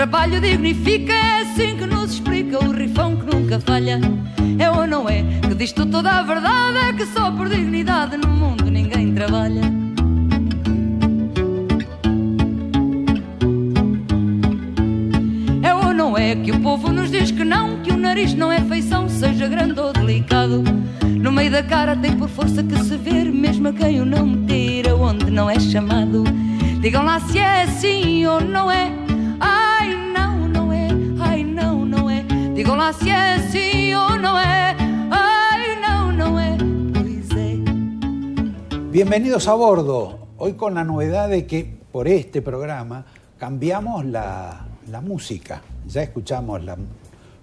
trabalho dignifica, é assim que nos explica o rifão que nunca falha. É ou não é? Que diz-te toda a verdade, é que só por dignidade no mundo ninguém trabalha. É ou não é que o povo nos diz que não, que o nariz não é feição, seja grande ou delicado. No meio da cara tem por força que se ver, mesmo a quem o não meter aonde não é chamado. Digam lá se é assim ou não é. Ai não, não é. Ai não, não é. Digam lá se é assim ou não é. Ai não, não é. Pois é. Bienvenidos a bordo. Hoy con la novedad de que por este programa cambiamos la música. Ya escuchamos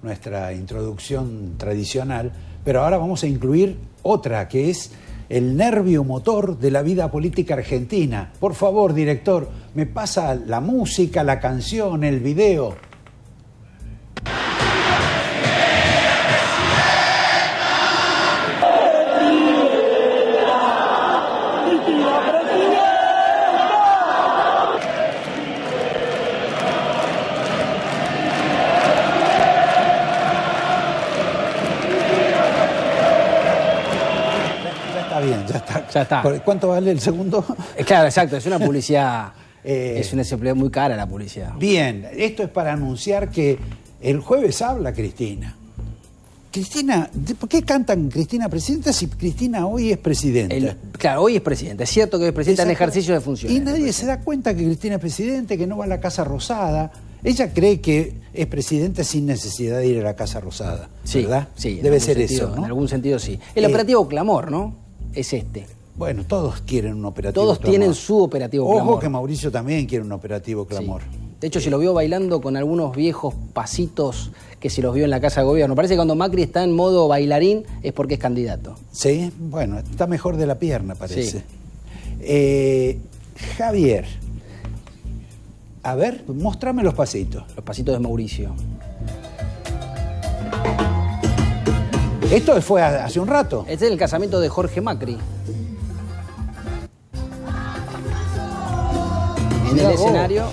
nuestra introducción tradicional, pero ahora vamos a incluir otra que es el nervio motor de la vida política argentina. Por favor, director, me pasa la música, la canción, el video. Ya está. ¿Cuánto vale el segundo? Claro, exacto, es una publicidad, es una publicidad muy cara la publicidad. Bien, esto es para anunciar que el jueves habla Cristina. Cristina, ¿por qué cantan Cristina Presidenta si Cristina hoy es presidenta? Claro, hoy es presidenta, es cierto que es presidenta en ejercicio de funciones. Y nadie se da cuenta que Cristina es presidente, que no va a la Casa Rosada. Ella cree que es presidenta sin necesidad de ir a la Casa Rosada, sí, ¿verdad? Sí, debe ser sentido, eso, ¿no? En algún sentido sí. El operativo Clamor, ¿no? Es este. Bueno, todos quieren un operativo Todos Clamor. tienen su operativo Clamor. Ojo que Mauricio también quiere un operativo Clamor. Sí. De hecho, se lo vio bailando con algunos viejos pasitos que se los vio en la Casa de Gobierno. Parece que cuando Macri está en modo bailarín es porque es candidato. Sí, bueno, está mejor de la pierna, parece. Sí. Javier, a ver, mostrame los pasitos. Los pasitos de Mauricio. ¿Esto fue hace un rato? Este es el casamiento de Jorge Macri. En el escenario.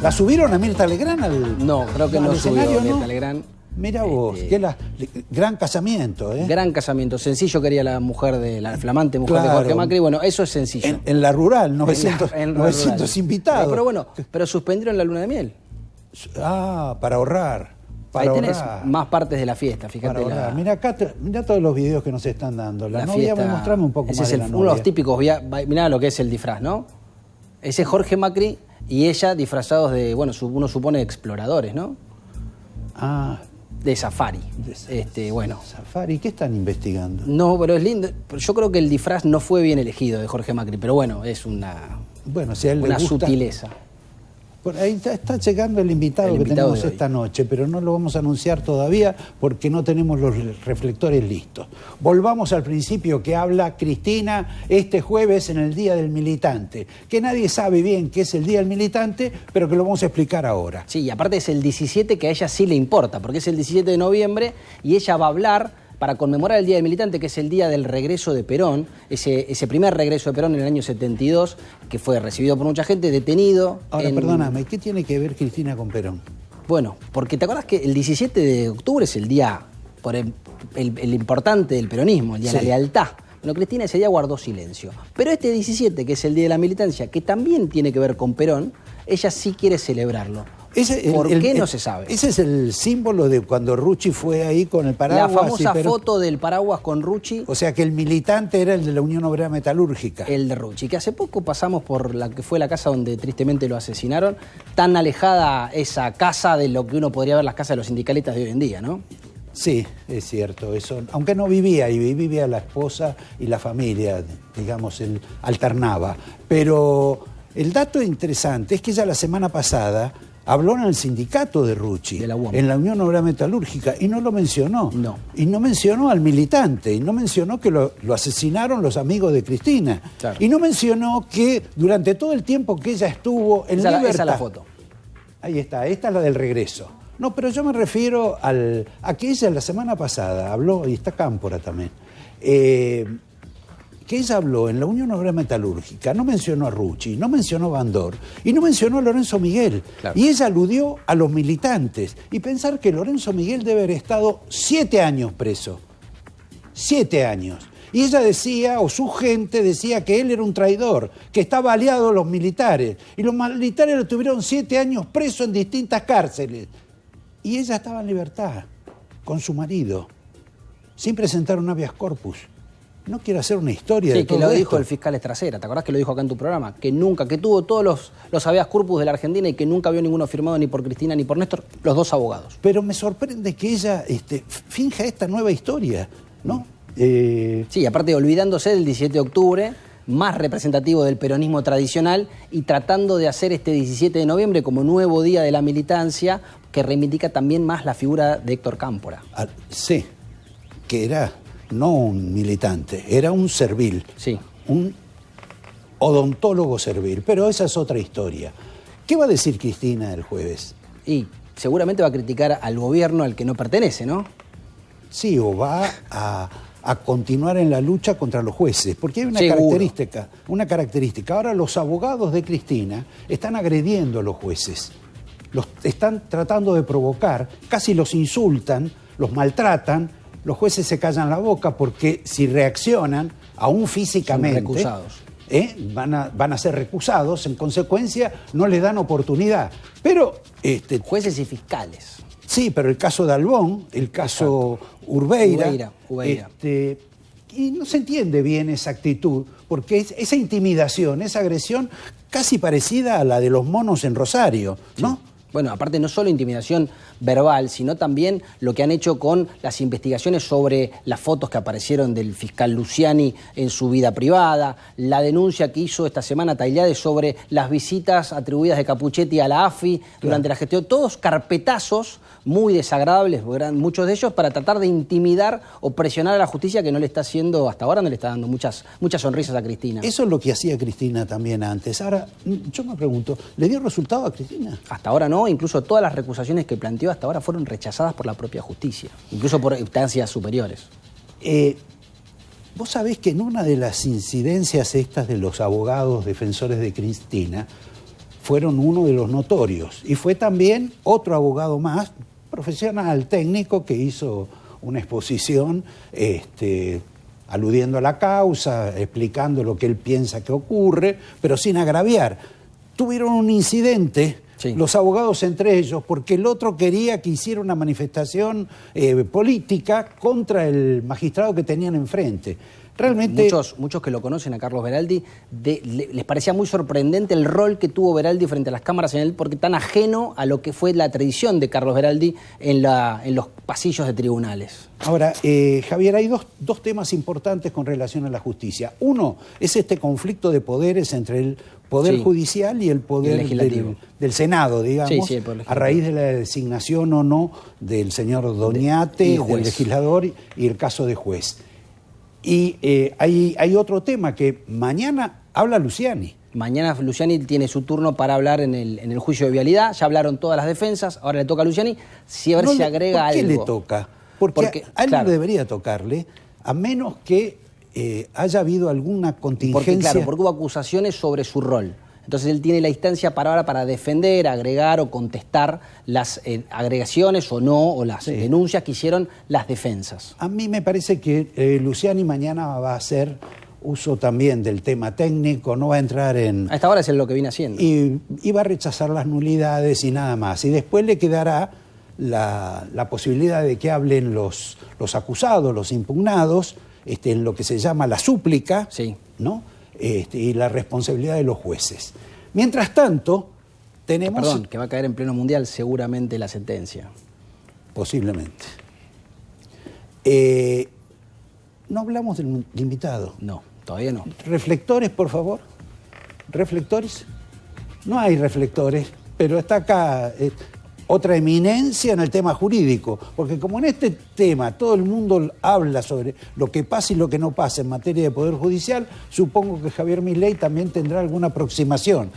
¿La subieron a Mirta Legrand al...? No, creo que no subió a Mirta Legrand. Mira vos, gran casamiento, ¿eh? Gran casamiento. Sencillo quería la mujer la flamante mujer de Jorge Macri. Bueno, eso es sencillo. En la rural, 900 invitados. Pero bueno, pero suspendieron la luna de miel. Ah, para ahorrar. Ahí tenés más partes de la fiesta, fíjate. Mira acá, mira todos los videos que nos están dando. La novia, fiesta, mostrame un poco ese más es de la uno de novia. los típicos, mirá lo que es el disfraz, ¿no? Ese es Jorge Macri y ella disfrazados de, bueno, uno supone exploradores, ¿no? Ah. De safari. Bueno. Safari, ¿qué están investigando? No, pero es lindo. Yo creo que el disfraz no fue bien elegido de Jorge Macri, pero bueno, es una si a él le gusta, sutileza. Por ahí está llegando el invitado que tenemos esta noche, pero no lo vamos a anunciar todavía porque no tenemos los reflectores listos. Volvamos al principio que habla Cristina este jueves en el Día del Militante, que nadie sabe bien qué es el Día del Militante, pero que lo vamos a explicar ahora. Sí, y aparte es el 17 que a ella sí le importa, porque es el 17 de noviembre y ella va a hablar para conmemorar el Día del Militante, que es el día del regreso de Perón, ese primer regreso de Perón en el año 72, que fue recibido por mucha gente, detenido. Ahora, perdóname, ¿qué tiene que ver Cristina con Perón? Bueno, porque te acordás que el 17 de octubre es el día por el importante del peronismo, el día de la lealtad. Bueno, Cristina ese día guardó silencio. Pero este 17, que es el Día de la Militancia, que también tiene que ver con Perón, ella sí quiere celebrarlo. ¿Por qué? No se sabe. Ese es el símbolo de cuando Rucci fue ahí con el paraguas. La famosa foto del paraguas con Rucci. O sea que el militante era el de la Unión Obrera Metalúrgica. El de Rucci, que hace poco pasamos por la que fue la casa donde tristemente lo asesinaron. Tan alejada esa casa de lo que uno podría ver las casas de los sindicalistas de hoy en día, ¿no? Sí, es cierto eso. Aunque no vivía ahí, vivía la esposa y la familia, digamos, él alternaba. Pero el dato interesante es que ella la semana pasada habló en el sindicato de Rucci, en la Unión Obrera Metalúrgica, y no lo mencionó. No. Y no mencionó al militante, y no mencionó que lo asesinaron los amigos de Cristina. Claro. Y no mencionó que durante todo el tiempo que ella estuvo en libertad... Esa es la foto. Ahí está, esta es la del regreso. No, pero yo me refiero a que ella la semana pasada habló, y está Cámpora también, que que ella habló en la Unión Obrera Metalúrgica, no mencionó a Rucci, no mencionó a Bandor y no mencionó a Lorenzo Miguel. Claro. Y ella aludió a los militantes. Y pensar que Lorenzo Miguel debe haber estado 7 años preso. 7 años. Y ella decía, o su gente decía, que él era un traidor, que estaba aliado a los militares. Y los militares lo tuvieron 7 años preso en distintas cárceles. Y ella estaba en libertad, con su marido, sin presentar un habeas corpus. No quiero hacer una historia de todo que lo esto. dijo el fiscal Estracera, ¿te acordás que lo dijo acá en tu programa? Que nunca, que tuvo todos los habeas corpus de la Argentina y que nunca vio ninguno firmado ni por Cristina ni por Néstor, los dos abogados. Pero me sorprende que ella finja esta nueva historia, ¿no? Sí, aparte olvidándose del 17 de octubre, más representativo del peronismo tradicional, y tratando de hacer este 17 de noviembre como nuevo día de la militancia, que reivindica también más la figura de Héctor Cámpora. Sí, que era no un militante, era un servil, Sí. un odontólogo servil, pero esa es otra historia. ¿Qué va a decir Cristina el jueves? Y seguramente va a criticar al gobierno al que no pertenece, ¿no? Sí, o va a continuar en la lucha contra los jueces, porque hay una característica. Ahora los abogados de Cristina están agrediendo a los jueces, los están tratando de provocar, casi los insultan, los maltratan, los jueces se callan la boca porque si reaccionan, aún físicamente, son recusados. Van a ser recusados, en consecuencia no les dan oportunidad. Pero Jueces y fiscales. sí, pero el caso de Albón, el caso Urbeira. Y no se entiende bien esa actitud, porque esa intimidación, esa agresión, casi parecida a la de los monos en Rosario, ¿no? Sí. Bueno, aparte no solo intimidación verbal, sino también lo que han hecho con las investigaciones sobre las fotos que aparecieron del fiscal Luciani en su vida privada, la denuncia que hizo esta semana Tailade sobre las visitas atribuidas de Capuchetti a la AFI durante la gestión, todos carpetazos muy desagradables, muchos de ellos, para tratar de intimidar o presionar a la justicia, que no le está haciendo, hasta ahora no le está dando muchas sonrisas a Cristina. Eso es lo que hacía Cristina también antes. Ahora, yo me pregunto, ¿le dio resultado a Cristina? Hasta ahora no, incluso todas las recusaciones que planteó hasta ahora fueron rechazadas por la propia justicia, incluso por instancias superiores. Vos sabés que en una de las incidencias estas de los abogados defensores de Cristina, fueron uno de los notorios, y fue también otro abogado más, profesional, técnico, que hizo una exposición aludiendo a la causa, explicando lo que él piensa que ocurre, pero sin agraviar. Tuvieron un incidente, sí, los abogados entre ellos, porque el otro quería que hiciera una manifestación política contra el magistrado que tenían enfrente. Realmente, muchos que lo conocen a Carlos Beraldi, les parecía muy sorprendente el rol que tuvo Beraldi frente a las cámaras, porque tan ajeno a lo que fue la tradición de Carlos Beraldi en los pasillos de tribunales. Ahora, Javier, hay dos temas importantes con relación a la justicia. Uno es este conflicto de poderes entre el Poder Judicial y el Poder Legislativo. del Senado, digamos, sí, a raíz de la designación o no del señor Doñate, del legislador, y el caso de juez. Y hay otro tema que mañana habla Luciani. Mañana Luciani tiene su turno para hablar en el juicio de vialidad. Ya hablaron todas las defensas, ahora le toca a Luciani. Si a ver si agrega algo. ¿Por qué le toca? Porque a él no debería tocarle, a menos que haya habido alguna contingencia. Porque hubo acusaciones sobre su rol. Entonces él tiene la instancia para defender, agregar o contestar las agregaciones o no, o las denuncias que hicieron las defensas. A mí me parece que Luciani mañana va a hacer uso también del tema técnico, no va a entrar en... A esta hora es lo que viene haciendo. Y va a rechazar las nulidades y nada más. Y después le quedará la posibilidad de que hablen los acusados, los impugnados, en lo que se llama la súplica, ¿no? Y la responsabilidad de los jueces. Mientras tanto, tenemos... Perdón, que va a caer en pleno mundial seguramente la sentencia. Posiblemente. No hablamos del invitado. No, todavía no. Reflectores, por favor. ¿Reflectores? No hay reflectores, pero está acá otra eminencia en el tema jurídico, porque como en este tema todo el mundo habla sobre lo que pasa y lo que no pasa en materia de Poder Judicial, supongo que Javier Milei también tendrá alguna aproximación,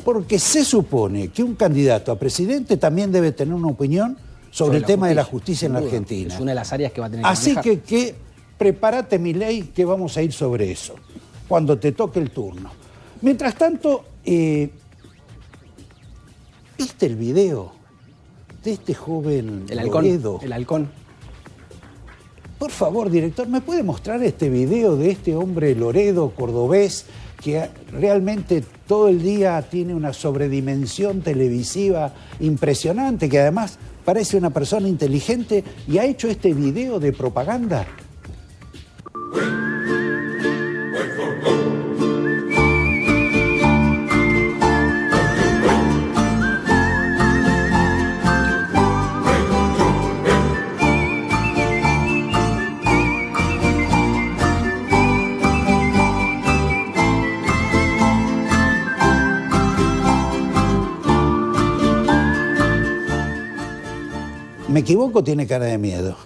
porque se supone que un candidato a presidente también debe tener una opinión sobre el tema de la justicia en la Argentina. Es una de las áreas que va a tener que manejar. Así que prepárate, Milei, que vamos a ir sobre eso. cuando te toque el turno. Mientras tanto, ¿viste el video de este joven El halcón. Loredo? El halcón. Por favor, director, ¿me puede mostrar este video de este hombre Loredo, cordobés, que realmente todo el día tiene una sobredimensión televisiva impresionante, que además parece una persona inteligente y ha hecho este video de propaganda? ¿Me equivoco? Tiene cara de miedo.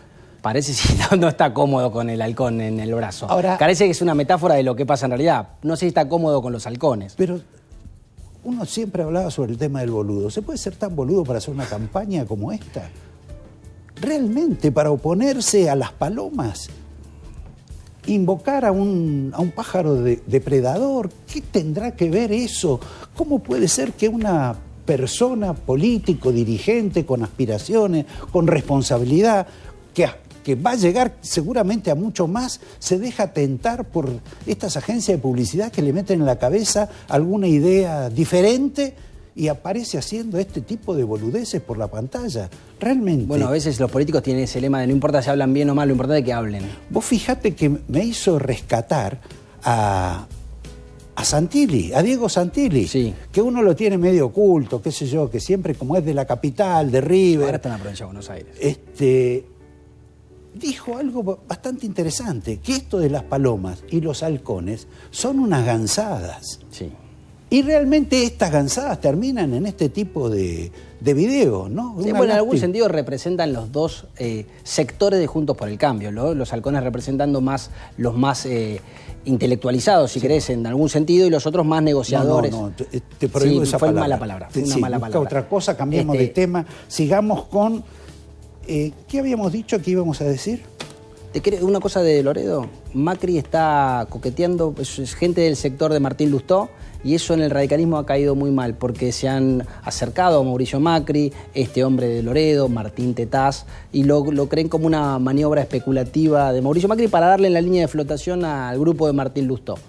Parece si no está cómodo con el halcón en el brazo. Ahora, parece que es una metáfora de lo que pasa en realidad. No sé si está cómodo con los halcones. Pero uno siempre hablaba sobre el tema del boludo. ¿Se puede ser tan boludo para hacer una campaña como esta? Realmente, para oponerse a las palomas, invocar a un pájaro depredador, ¿qué tendrá que ver eso? ¿Cómo puede ser que una persona, político, dirigente, con aspiraciones, con responsabilidad, que va a llegar seguramente a mucho más, se deja tentar por estas agencias de publicidad que le meten en la cabeza alguna idea diferente y aparece haciendo este tipo de boludeces por la pantalla? Realmente. Bueno, a veces los políticos tienen ese lema de no importa si hablan bien o mal, lo importante es que hablen. Vos fijate que me hizo rescatar a Santilli, a Diego Santilli, sí, que uno lo tiene medio oculto, qué sé yo, que siempre como es de la capital, de River. Ahora está en la provincia de Buenos Aires. Dijo algo bastante interesante, que esto de las palomas y los halcones son unas gansadas. Sí. Y realmente estas gansadas terminan en este tipo de videos, ¿no? Sí, bueno, en algún sentido representan los dos sectores de Juntos por el Cambio, ¿no? Los halcones representando más los más intelectualizados, si querés, en algún sentido, y los otros más negociadores. No, te prohíbo esa fue palabra. mala palabra. Fue una sí, mala busca palabra. otra cosa, cambiemos de tema. Sigamos con... ¿qué habíamos dicho que íbamos a decir? Una cosa de Loredo. Macri está coqueteando, es gente del sector de Martín Lustó, y eso en el radicalismo ha caído muy mal, porque se han acercado a Mauricio Macri, este hombre de Loredo, Martín Tetaz, y lo creen como una maniobra especulativa de Mauricio Macri para darle en la línea de flotación al grupo de Martín Lustó.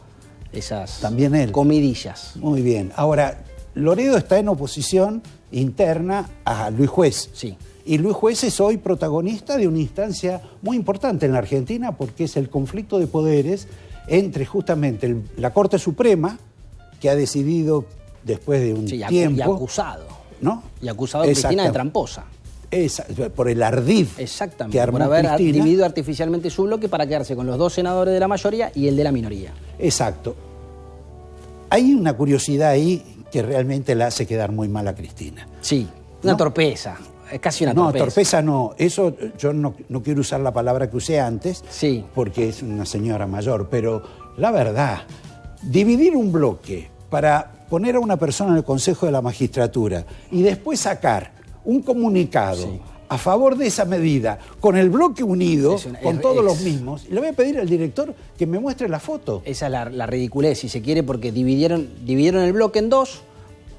Esas también él. Comidillas. Muy bien. Ahora, Loredo está en oposición interna a Luis Juez. Sí. Y Luis Juez es hoy protagonista de una instancia muy importante en la Argentina, porque es el conflicto de poderes entre justamente la Corte Suprema, que ha decidido después de un tiempo... Y acusado. ¿No? Y acusado a Cristina de tramposa. Por el ardid. Exactamente, que armó por haber Cristina. dividido artificialmente su bloque para quedarse con los 2 senadores de la mayoría y el de la minoría. Exacto. Hay una curiosidad ahí que realmente la hace quedar muy mal a Cristina. Sí, una torpeza. Es casi una torpeza. No, torpeza no. Eso yo no quiero usar la palabra que usé antes, sí, porque es una señora mayor, pero la verdad, dividir un bloque para poner a una persona en el Consejo de la Magistratura y después sacar un comunicado a favor de esa medida con el bloque unido, con todos los mismos, le voy a pedir al director que me muestre la foto. Esa es la ridiculez, si se quiere, porque dividieron el bloque en 2.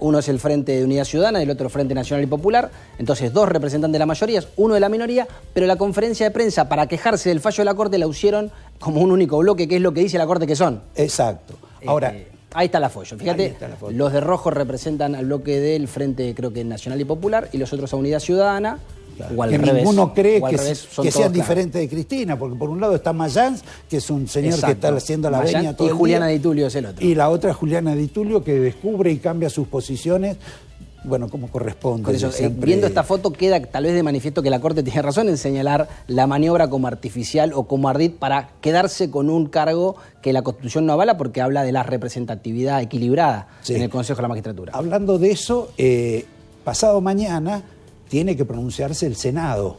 Uno es el Frente de Unidad Ciudadana y el otro Frente Nacional y Popular. Entonces, 2 representantes de la mayoría, 1 de la minoría, pero la conferencia de prensa para quejarse del fallo de la Corte la usieron como un único bloque, que es lo que dice la Corte que son. Exacto. Ahora, ahí está la foto. Fíjate, los de rojo representan al bloque del Frente, creo que Nacional y Popular, y los otros a Unidad Ciudadana. Claro, que ninguno cree que sean diferentes de Cristina, porque por un lado está Mayans, que es un señor que está haciendo la veña todo el día. Y Juliana Di Tulio es el otro. Y la otra es Juliana Di Tulio, que descubre y cambia sus posiciones, bueno, como corresponde. Por eso, viendo esta foto queda tal vez de manifiesto que la Corte tiene razón en señalar la maniobra como artificial o como ardid para quedarse con un cargo que la Constitución no avala, porque habla de la representatividad equilibrada en el Consejo de la Magistratura. Hablando de eso, pasado mañana tiene que pronunciarse el Senado.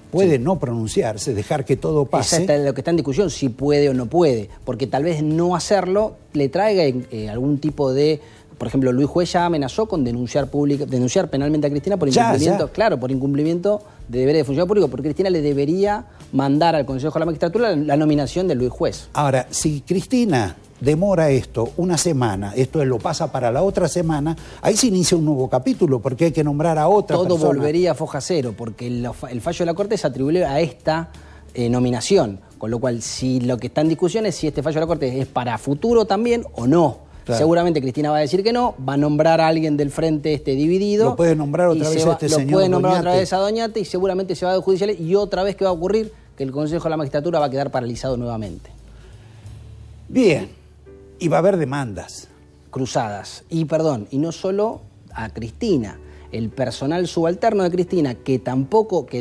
Puede no pronunciarse, dejar que todo pase. Esa es lo que está en discusión, si puede o no puede, porque tal vez no hacerlo le traiga algún tipo de... Por ejemplo, Luis Juez ya amenazó con denunciar penalmente a Cristina por incumplimiento, claro, por incumplimiento de deberes de funcionario público, porque Cristina le debería mandar al Consejo de la Magistratura la nominación de Luis Juez. Ahora, si Cristina demora esto una semana, esto lo pasa para la otra semana, ahí se inicia un nuevo capítulo porque hay que nombrar a otra persona. Todo volvería a foja cero porque el fallo de la Corte se atribuye a esta nominación, con lo cual si lo que está en discusión es si este fallo de la Corte es para futuro también o no. Claro. Seguramente Cristina va a decir que no, va a nombrar a alguien del frente dividido. Lo puede nombrar otra vez a señor Lo puede nombrar Doñate. otra vez a Doñate y seguramente se va a judiciales y otra vez ¿qué va a ocurrir? Que el Consejo de la Magistratura va a quedar paralizado nuevamente. Bien, y va a haber demandas. Cruzadas. Y no solo a Cristina, el personal subalterno de Cristina, que tampoco, que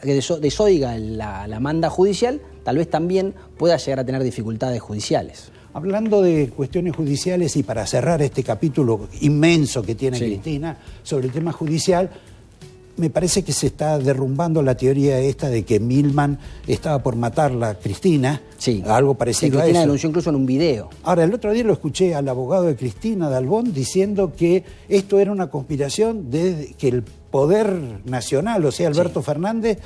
desoiga la manda judicial, tal vez también pueda llegar a tener dificultades judiciales. Hablando de cuestiones judiciales y para cerrar este capítulo inmenso que tiene Sí. Cristina sobre el tema judicial, me parece que se está derrumbando la teoría esta de que Milman estaba por matarla a Cristina, Sí. algo Sí, parecido a Cristina eso. denunció incluso en un video. Ahora, el otro día lo escuché al abogado de Cristina, Dalbón, diciendo que esto era una conspiración de que el poder nacional, o sea, Alberto Fernández,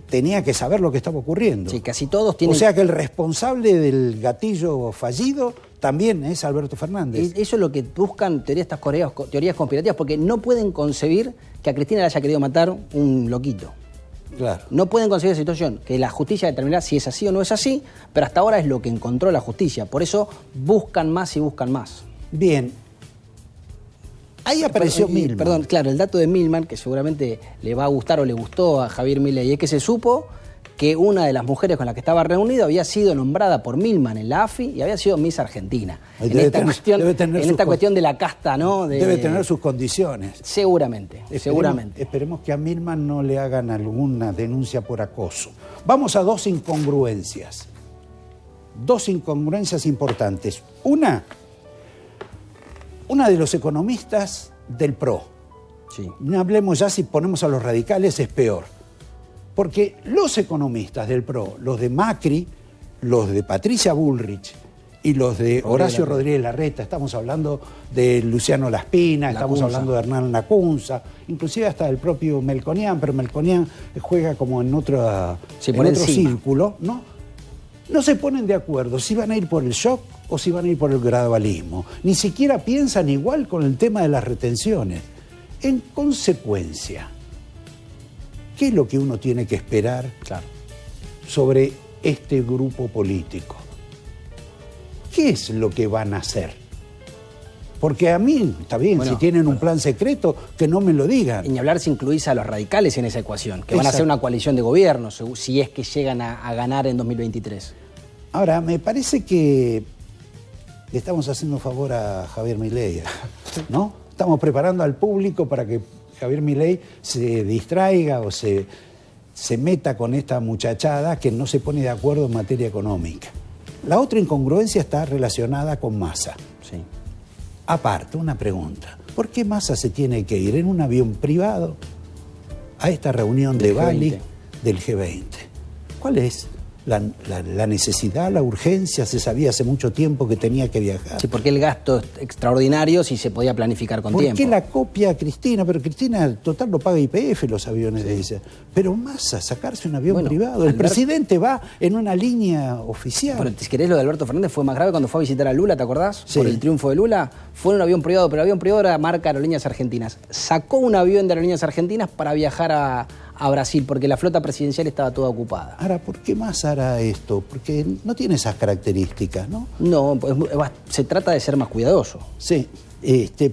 tenía que saber lo que estaba ocurriendo. Sí, casi todos tienen... O sea que el responsable del gatillo fallido también es Alberto Fernández. Eso es lo que buscan estas teorías conspirativas, porque no pueden concebir que a Cristina le haya querido matar un loquito. Claro. No pueden concebir esa situación, que la justicia determinará si es así o no es así, pero hasta ahora es lo que encontró la justicia. Por eso buscan más y buscan más. Bien. Ahí apareció Milman. Perdón, claro, el dato de Milman, que seguramente le va a gustar o le gustó a Javier Milei, es que se supo que una de las mujeres con las que estaba reunido había sido nombrada por Milman en la AFI y había sido Miss Argentina. En esta cuestión de la casta, ¿no? Debe tener sus condiciones. Seguramente. Esperemos que a Milman no le hagan alguna denuncia por acoso. Vamos a dos incongruencias. Dos incongruencias importantes. Una de los economistas del PRO. Sí. No hablemos ya, si ponemos a los radicales es peor. Porque los economistas del PRO, los de Macri, los de Patricia Bullrich y los de Horacio Rodríguez Larreta, estamos hablando de Luciano Laspina, estamos hablando de Hernán Lacunza, inclusive hasta del propio Melconian, pero Melconian juega como en otro círculo, ¿no? No se ponen de acuerdo si van a ir por el shock o si van a ir por el gradualismo. Ni siquiera piensan igual con el tema de las retenciones. En consecuencia, ¿qué es lo que uno tiene que esperar sobre este grupo político? ¿Qué es lo que van a hacer? Porque a mí, está bien, si tienen un plan secreto, que no me lo digan. Y ni hablar si incluís a los radicales en esa ecuación, que van a hacer una coalición de gobierno, si es que llegan a ganar en 2023. Ahora, me parece que le estamos haciendo favor a Javier Milei, ¿no? Estamos preparando al público para que Javier Milei se distraiga o se meta con esta muchachada que no se pone de acuerdo en materia económica. La otra incongruencia está relacionada con Massa. Sí. Aparte, una pregunta. ¿Por qué Massa se tiene que ir en un avión privado a esta reunión de Bali del G20? ¿Cuál es la necesidad, la urgencia? Se sabía hace mucho tiempo que tenía que viajar. Sí, porque el gasto es extraordinario si se podía planificar con tiempo. ¿Por qué la copia a Cristina? Pero Cristina, total, lo paga YPF los aviones de ella. Pero Massa, sacarse un avión privado. El presidente va en una línea oficial. Pero si querés, lo de Alberto Fernández fue más grave cuando fue a visitar a Lula, ¿te acordás? Sí. Por el triunfo de Lula. Fue en un avión privado, pero el avión privado era marca Aerolíneas Argentinas. Sacó un avión de Aerolíneas Argentinas para viajar a Brasil, porque la flota presidencial estaba toda ocupada. Ahora, ¿por qué Massa hará esto? Porque no tiene esas características, ¿no? No, se trata de ser más cuidadoso. Sí,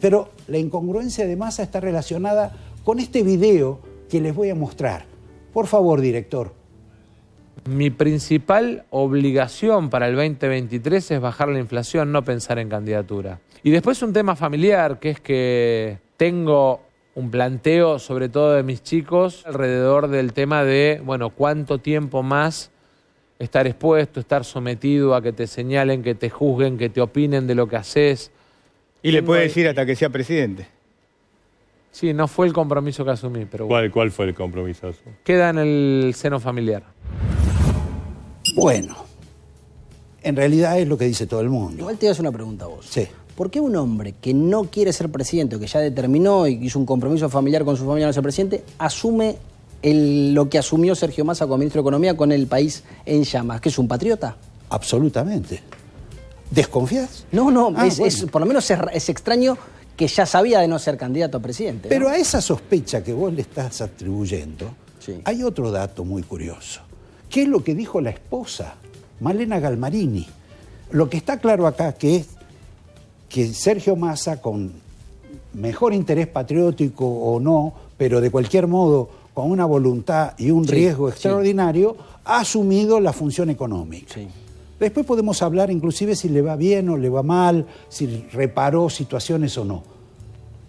pero la incongruencia de Massa está relacionada con este video que les voy a mostrar. Por favor, director. Mi principal obligación para el 2023 es bajar la inflación, no pensar en candidatura. Y después un tema familiar, que es que tengo un planteo, sobre todo de mis chicos, alrededor del tema de, bueno, cuánto tiempo más estar expuesto, estar sometido a que te señalen, que te juzguen, que te opinen de lo que haces. Y le puede decir hasta que sea presidente. Sí, no fue el compromiso que asumí, pero bueno. ¿Cuál fue el compromiso? Queda en el seno familiar. Bueno, en realidad es lo que dice todo el mundo. Igual te voy a hacer una pregunta a vos. Sí. ¿Por qué un hombre que no quiere ser presidente, o que ya determinó y hizo un compromiso familiar con su familia no ser presidente, asume lo que asumió Sergio Massa como ministro de Economía con el país en llamas? ¿Que es un patriota? Absolutamente. ¿Desconfías? No, Bueno. por lo menos es extraño que ya sabía de no ser candidato a presidente, ¿no? Pero a esa sospecha que vos le estás atribuyendo, Sí. hay otro dato muy curioso. ¿Qué es lo que dijo la esposa, Malena Galmarini? Lo que está claro acá es que Sergio Massa, con mejor interés patriótico o no, pero de cualquier modo con una voluntad y un riesgo extraordinario, ha asumido la función económica. Sí. Después podemos hablar inclusive si le va bien o le va mal, si reparó situaciones o no.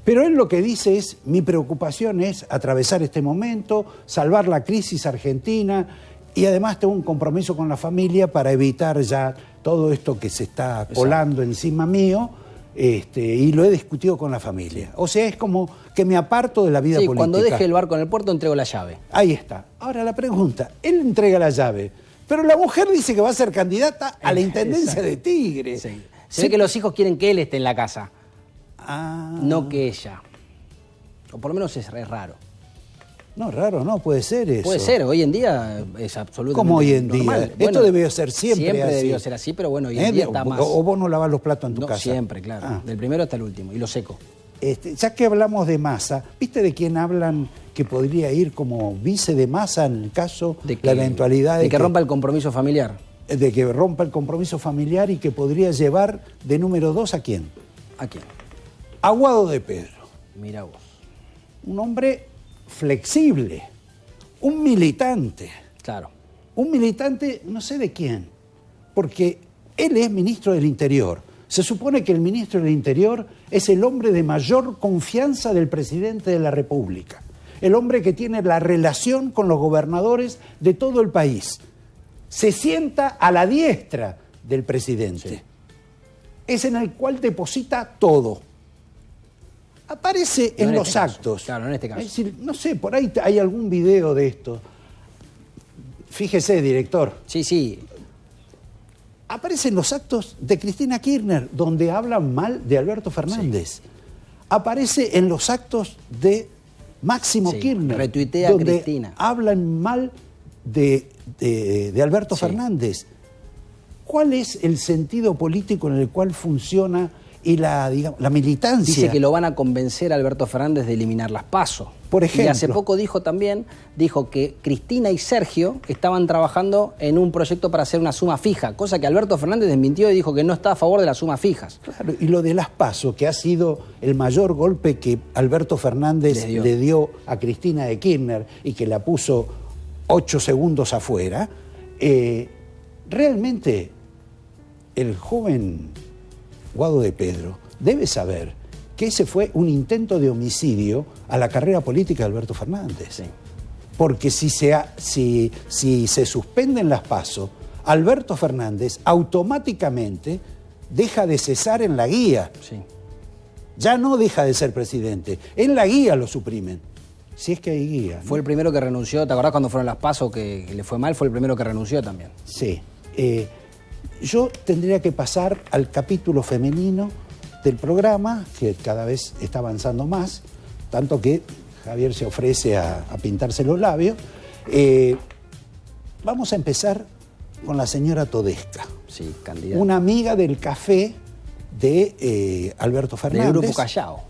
Pero él lo que dice es, mi preocupación es atravesar este momento, salvar la crisis argentina y además tengo un compromiso con la familia para evitar ya todo esto que se está colando encima mío, y lo he discutido con la familia. O sea, es como que me aparto de la vida política. Cuando deje el barco en el puerto entrego la llave. Ahí está. Ahora la pregunta, él entrega la llave, pero la mujer dice que va a ser candidata a la intendencia de Tigre. Sí. Se ve que los hijos quieren que él esté en la casa, no que ella. O por lo menos es raro. No, raro, no, puede ser eso. Puede ser, hoy en día es absolutamente ¿Cómo hoy en normal. día? Esto debió ser siempre así. Siempre debió ser así, pero bueno, hoy en día está más... O vos no lavás los platos en tu No, casa. siempre, claro. Del primero hasta el último, y lo seco. Ya que hablamos de Massa, ¿viste de quién hablan que podría ir como vice de Massa en el caso de la eventualidad de que rompa el compromiso familiar? De que rompa el compromiso familiar y que podría llevar de número 2 ¿a quién? ¿A quién? A Guado de Pedro. Mira vos. Un hombre flexible, un militante. Claro. Un militante, no sé de quién, porque él es ministro del Interior. Se supone que el ministro del Interior es el hombre de mayor confianza del presidente de la República, el hombre que tiene la relación con los gobernadores de todo el país. Se sienta a la diestra del presidente. Sí. Es en el cual deposita todo. Aparece en los actos. Claro, en este caso. Es decir, no sé, por ahí hay algún video de esto. Fíjese, director. Sí, sí. Aparece en los actos de Cristina Kirchner, donde hablan mal de Alberto Fernández. Sí. Aparece en los actos de Máximo Kirchner, retuitea donde Cristina. Hablan mal de Alberto Fernández. ¿Cuál es el sentido político en el cual funciona y la militancia? Dice que lo van a convencer a Alberto Fernández de eliminar las PASO. Por ejemplo. Y hace poco dijo que Cristina y Sergio estaban trabajando en un proyecto para hacer una suma fija, cosa que Alberto Fernández desmintió y dijo que no está a favor de las sumas fijas. Claro, y lo de las PASO, que ha sido el mayor golpe que Alberto Fernández le dio a Cristina de Kirchner y que la puso 8 segundos afuera, realmente el joven Guado de Pedro debe saber que ese fue un intento de homicidio a la carrera política de Alberto Fernández. Sí. Porque si se suspenden las PASO, Alberto Fernández automáticamente deja de cesar en la guía. Sí. Ya no deja de ser presidente. En la guía lo suprimen. Si es que hay guía, ¿no? Fue el primero que renunció. ¿Te acordás cuando fueron las PASO que le fue mal? Fue el primero que renunció también. Sí. Yo tendría que pasar al capítulo femenino del programa, que cada vez está avanzando más, tanto que Javier se ofrece a pintarse los labios. Vamos a empezar con la señora Todesca. Sí, candidata. Una amiga del café de Alberto Fernández. Del Grupo Callao.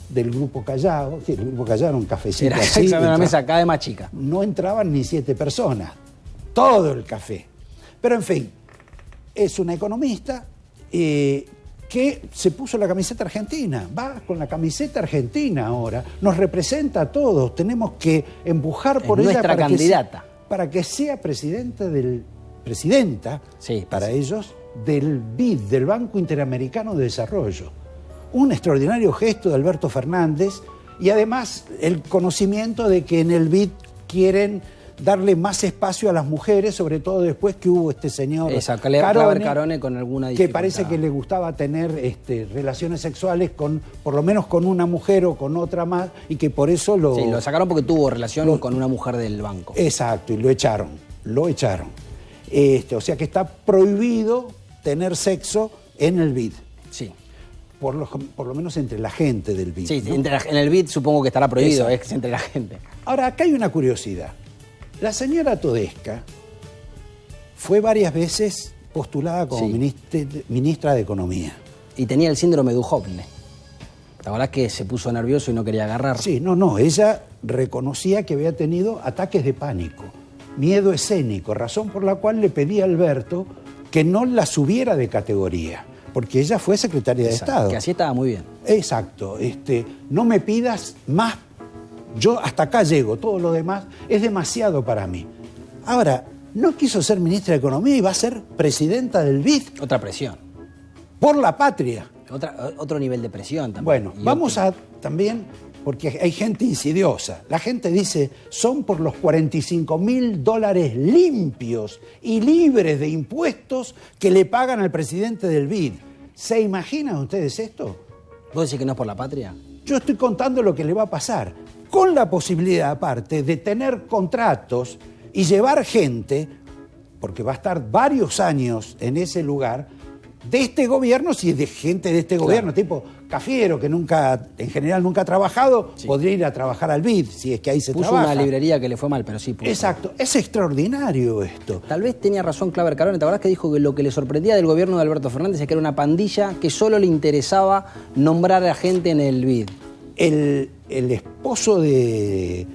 Del Grupo Callao. Sí, el Grupo Callao era un cafecito era así. Era una mesa cada vez más chica. No entraban ni 7 personas. Todo el café. Pero en fin, es una economista que se puso la camiseta argentina. Va con la camiseta argentina ahora. Nos representa a todos. Tenemos que empujar por ella nuestra candidata. Para que sea presidenta, para ellos, del BID, del Banco Interamericano de Desarrollo. Un extraordinario gesto de Alberto Fernández y además el conocimiento de que en el BID quieren darle más espacio a las mujeres, sobre todo después que hubo este señor Carone con alguna dificultad. Que parece que le gustaba tener relaciones sexuales por lo menos con una mujer o con otra más, y que por eso lo... Sí, lo sacaron porque tuvo relación con una mujer del banco. Exacto, y lo echaron. O sea que está prohibido tener sexo en el BID. Sí. Por lo menos entre la gente del BID. Sí, ¿no? En el BID supongo que estará prohibido, es entre la gente. Ahora, acá hay una curiosidad. La señora Todesca fue varias veces postulada como Sí. ministra de Economía. Y tenía el síndrome de Duhovne. La verdad es que se puso nervioso y no quería agarrar. Sí, no, ella reconocía que había tenido ataques de pánico, miedo escénico, razón por la cual le pedí a Alberto que no la subiera de categoría, porque ella fue secretaria de Exacto, Estado. que así estaba muy bien. Exacto, no me pidas más, yo hasta acá llego, todo lo demás es demasiado para mí. Ahora, no quiso ser ministra de Economía y va a ser presidenta del BID Otra presión. por la patria. Otro nivel de presión también. Bueno, Y vamos otro- a también, porque hay gente insidiosa. La gente dice, son por los $45.000 limpios y libres de impuestos que le pagan al presidente del BID. ¿Se imaginan ustedes esto? ¿Vos decís que no es por la patria? Yo estoy contando lo que le va a pasar, con la posibilidad aparte de tener contratos y llevar gente, porque va a estar varios años en ese lugar, de este gobierno, si es de gente de este gobierno, tipo Cafiero, que en general nunca ha trabajado, Sí. podría ir a trabajar al BID, si es que ahí se Puso trabaja. una librería que le fue mal, pero sí puso. Exacto, es extraordinario esto. Tal vez tenía razón Claver Carone, ¿te acordás que dijo que lo que le sorprendía del gobierno de Alberto Fernández es que era una pandilla que solo le interesaba nombrar a gente en el BID? El esposo de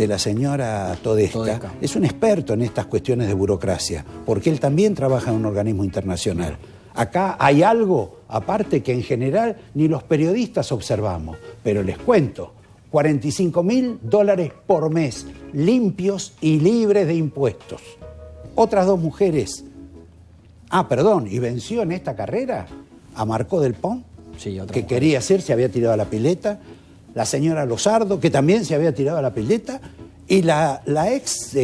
la señora Todesca es un experto en estas cuestiones de burocracia, porque él también trabaja en un organismo internacional. Acá hay algo, aparte, que en general ni los periodistas observamos, pero les cuento, $45.000 por mes, limpios y libres de impuestos. Otras dos mujeres, y venció en esta carrera a Marcó del Pont, Sí, otra que mujer. quería ser, se había tirado a la pileta, la señora Lozardo, que también se había tirado a la pileta, y la ex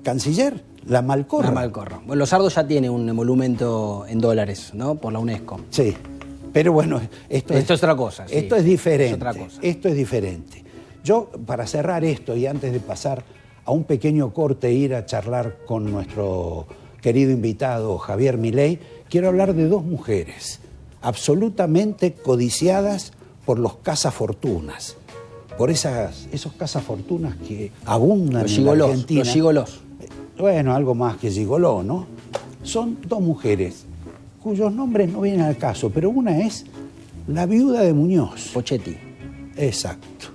canciller, la Malcorra. La Malcorra. Bueno, Lozardo ya tiene un emolumento en dólares, ¿no? Por la UNESCO. Sí, pero bueno, esto es otra cosa, sí. Esto es diferente. Es otra cosa. Esto es diferente. Yo, para cerrar esto y antes de pasar a un pequeño corte e ir a charlar con nuestro querido invitado Javier Milei, quiero hablar de dos mujeres absolutamente codiciadas por los cazafortunas, por esos cazafortunas que abundan Los en la gigolos, Argentina. los gigolos. Bueno, algo más que gigoló, ¿no? Son dos mujeres cuyos nombres no vienen al caso, pero una es la viuda de Muñoz. Pochetti. Exacto.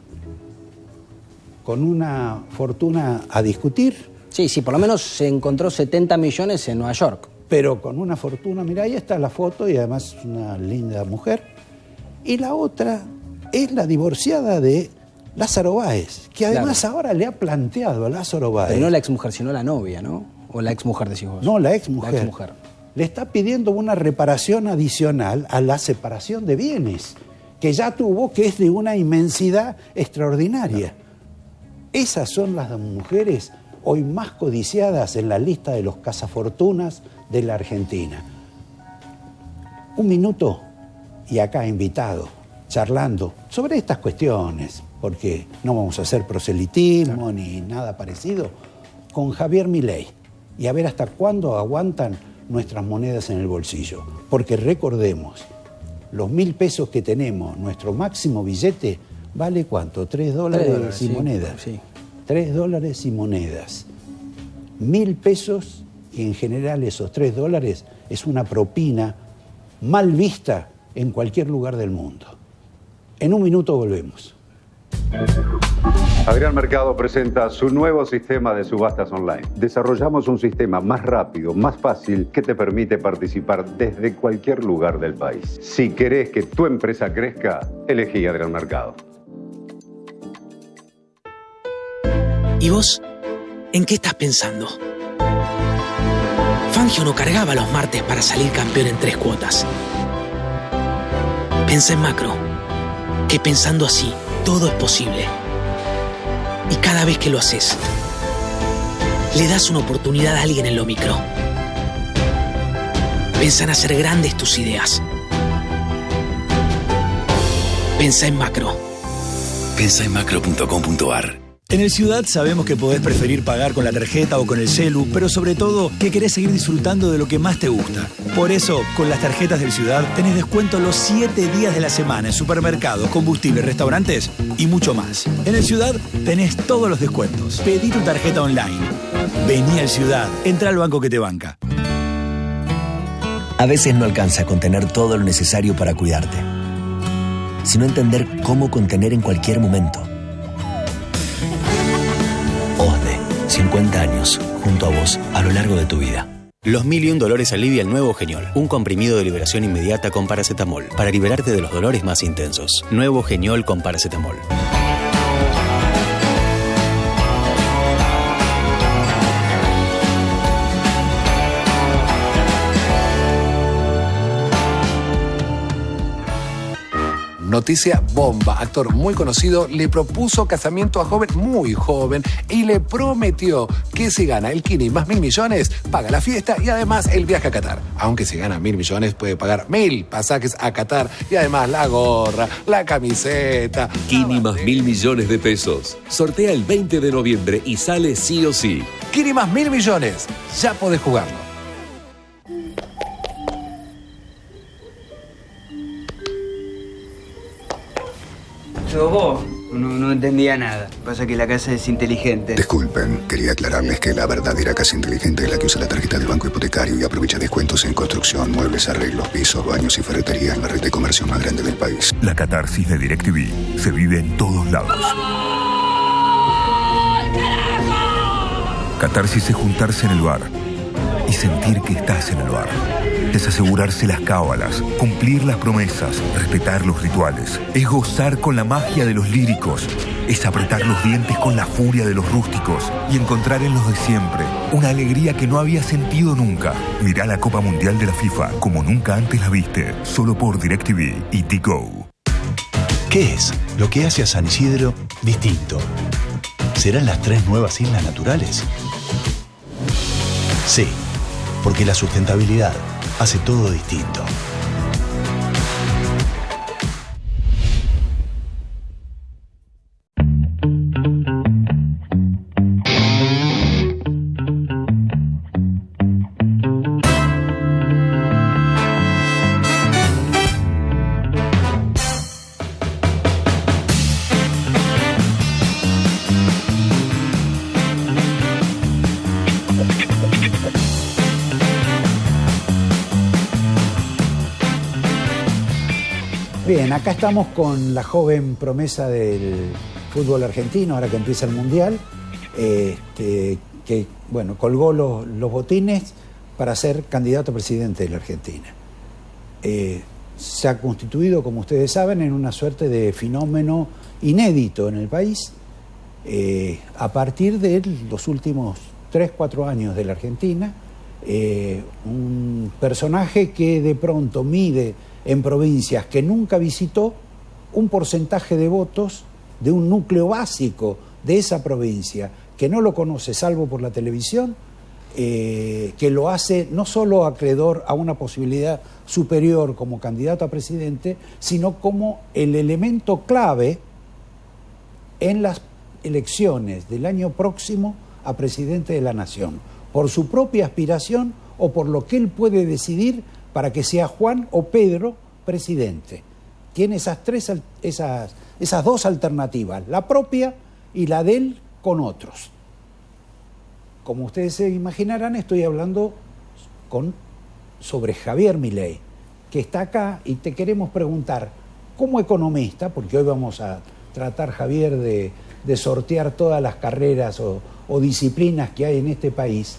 Con una fortuna a discutir, Sí, por lo menos se encontró 70 millones en Nueva York. pero con una fortuna, mira, ahí está la foto y además es una linda mujer. Y la otra es la divorciada de Lázaro Báez, que además ahora le ha planteado a Lázaro Báez. Pero no la exmujer, sino la novia, ¿no? O la exmujer, decís vos. No, la exmujer. La exmujer. Le está pidiendo una reparación adicional a la separación de bienes, que ya tuvo, que es de una inmensidad extraordinaria. Esas son las mujeres hoy más codiciadas en la lista de los cazafortunas de la Argentina. Un minuto y acá invitado, charlando sobre estas cuestiones, porque no vamos a hacer proselitismo ni nada parecido, con Javier Milei. Y a ver hasta cuándo aguantan nuestras monedas en el bolsillo. Porque recordemos, los 1.000 pesos que tenemos, nuestro máximo billete, ¿vale cuánto? $3 y sí, monedas. sí. $3 y monedas. 1.000 pesos, y en general esos $3 es una propina mal vista en cualquier lugar del mundo. En un minuto volvemos. Adrián Mercado presenta su nuevo sistema de subastas online. Desarrollamos un sistema más rápido, más fácil, que te permite participar desde cualquier lugar del país. Si querés que tu empresa crezca, elegí Adrián Mercado. ¿Y vos? ¿En qué estás pensando? Fangio no cargaba los martes para salir campeón en 3 cuotas. Pensa en Macro, que pensando así, todo es posible. Y cada vez que lo haces, le das una oportunidad a alguien en lo micro. Pensa en hacer grandes tus ideas. Pensa en Macro. Pensa en macro.com.ar. En el Ciudad sabemos que podés preferir pagar con la tarjeta o con el celu, pero sobre todo que querés seguir disfrutando de lo que más te gusta. Por eso, con las tarjetas del Ciudad tenés descuento los 7 días de la semana en supermercados, combustibles, restaurantes y mucho más. En el Ciudad tenés todos los descuentos. Pedí tu tarjeta online. Vení al Ciudad. Entra al banco que te banca. A veces no alcanza con tener todo lo necesario para cuidarte, sino entender cómo contener en cualquier momento. OSDE, 50 años, junto a vos, a lo largo de tu vida. Los 1001 dolores alivia el nuevo Geniol, un comprimido de liberación inmediata con paracetamol, para liberarte de los dolores más intensos. Nuevo Geniol con paracetamol. Noticia bomba. Actor muy conocido le propuso casamiento a joven muy joven y le prometió que si gana el Kini más 1.000 millones, paga la fiesta y además el viaje a Qatar. Aunque si gana 1.000 millones, puede pagar 1.000 pasajes a Qatar y además la gorra, la camiseta. Kini más 1.000 millones de pesos. Sortea el 20 de noviembre y sale sí o sí. Kini más 1.000 millones. Ya podés jugarlo. Vos no entendía nada. Pasa que la casa es inteligente. Disculpen, quería aclararles que la verdadera casa inteligente es la que usa la tarjeta del banco hipotecario y aprovecha descuentos en construcción, muebles, arreglos, pisos, baños y ferretería en la red de comercio más grande del país. La catarsis de DirecTV se vive en todos lados. Catarsis es juntarse en el bar y sentir que estás en el bar. Es asegurarse las cábalas, cumplir las promesas, respetar los rituales. Es gozar con la magia de los líricos. Es apretar los dientes con la furia de los rústicos y encontrar en los de siempre una alegría que no había sentido nunca. Mirá la Copa Mundial de la FIFA como nunca antes la viste, solo por DirecTV y Tigo. ¿Qué es lo que hace a San Isidro distinto? ¿Serán las 3 nuevas islas naturales? Sí, porque la sustentabilidad hace todo distinto. Bien, acá estamos con la joven promesa del fútbol argentino, ahora que empieza el Mundial, que bueno, colgó los botines para ser candidato a presidente de la Argentina. Se ha constituido, como ustedes saben, en una suerte de fenómeno inédito en el país, a partir de los últimos 3-4 años de la Argentina, un personaje que de pronto mide en provincias que nunca visitó un porcentaje de votos de un núcleo básico de esa provincia que no lo conoce salvo por la televisión, que lo hace no solo acreedor a una posibilidad superior como candidato a presidente, sino como el elemento clave en las elecciones del año próximo a presidente de la Nación, por su propia aspiración o por lo que él puede decidir para que sea Juan o Pedro presidente. Tiene esas dos alternativas, la propia y la de él con otros. Como ustedes se imaginarán, estoy hablando sobre Javier Milei, que está acá y te queremos preguntar, como economista, porque hoy vamos a tratar, Javier, de sortear todas las carreras o disciplinas que hay en este país,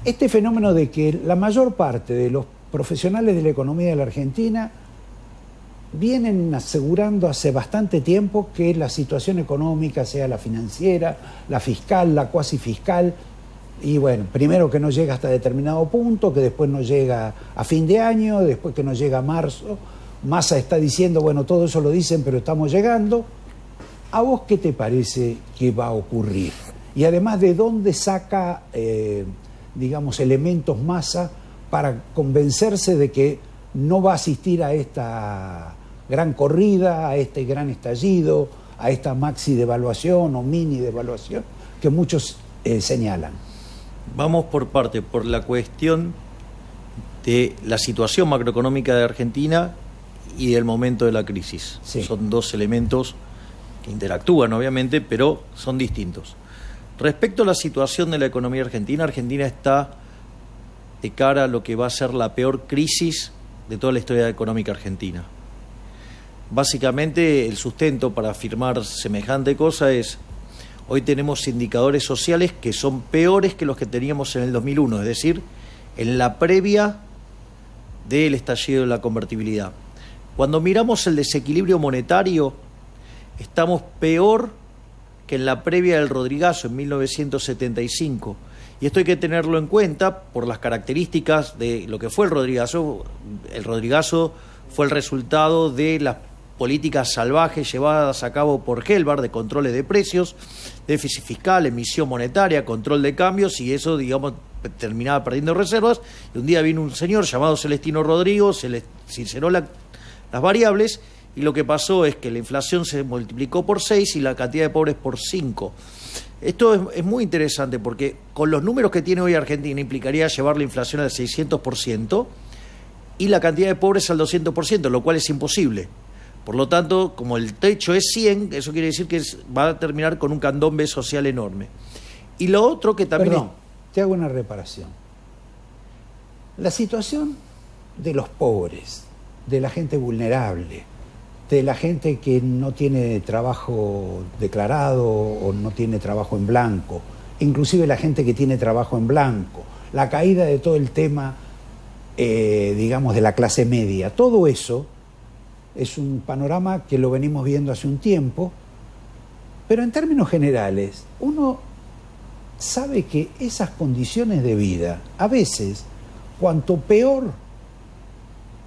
este fenómeno de que la mayor parte de los profesionales de la economía de la Argentina vienen asegurando hace bastante tiempo que la situación económica, sea la financiera, la fiscal, la cuasi fiscal, y bueno, primero que no llega hasta determinado punto, que después no llega a fin de año, después que no llega a marzo, Massa está diciendo, bueno, todo eso lo dicen, pero estamos llegando. ¿A vos qué te parece que va a ocurrir? Y además, ¿de dónde saca, digamos, elementos Massa para convencerse de que no va a asistir a esta gran corrida, a este gran estallido, a esta maxi devaluación o mini devaluación que muchos señalan? Vamos por parte, por la cuestión de la situación macroeconómica de Argentina y del momento de la crisis. Sí. Son dos elementos que interactúan, obviamente, pero son distintos. Respecto a la situación de la economía argentina, Argentina está de cara a lo que va a ser la peor crisis de toda la historia económica argentina. Básicamente, el sustento para afirmar semejante cosa es: hoy tenemos indicadores sociales que son peores que los que teníamos en el 2001, es decir, en la previa del estallido de la convertibilidad. Cuando miramos el desequilibrio monetario, estamos peor que en la previa del Rodrigazo, en 1975. Y esto hay que tenerlo en cuenta por las características de lo que fue el Rodrigazo. El Rodrigazo fue el resultado de las políticas salvajes llevadas a cabo por Helbar de controles de precios, déficit fiscal, emisión monetaria, control de cambios, y eso, digamos, terminaba perdiendo reservas. Y un día vino un señor llamado Celestino Rodrigo, se le sinceró las variables, y lo que pasó es que la inflación se multiplicó por 6 y la cantidad de pobres por 5. Esto es muy interesante porque con los números que tiene hoy Argentina implicaría llevar la inflación al 600% y la cantidad de pobres al 200%, lo cual es imposible. Por lo tanto, como el techo es 100, eso quiere decir que va a terminar con un candombe social enorme. Y lo otro que también... Perdón, te hago una reparación. La situación de los pobres, de la gente vulnerable, de la gente que no tiene trabajo declarado o no tiene trabajo en blanco, inclusive la gente que tiene trabajo en blanco, la caída de todo el tema, digamos, de la clase media, todo eso es un panorama que lo venimos viendo hace un tiempo, pero en términos generales, uno sabe que esas condiciones de vida, a veces, cuanto peor,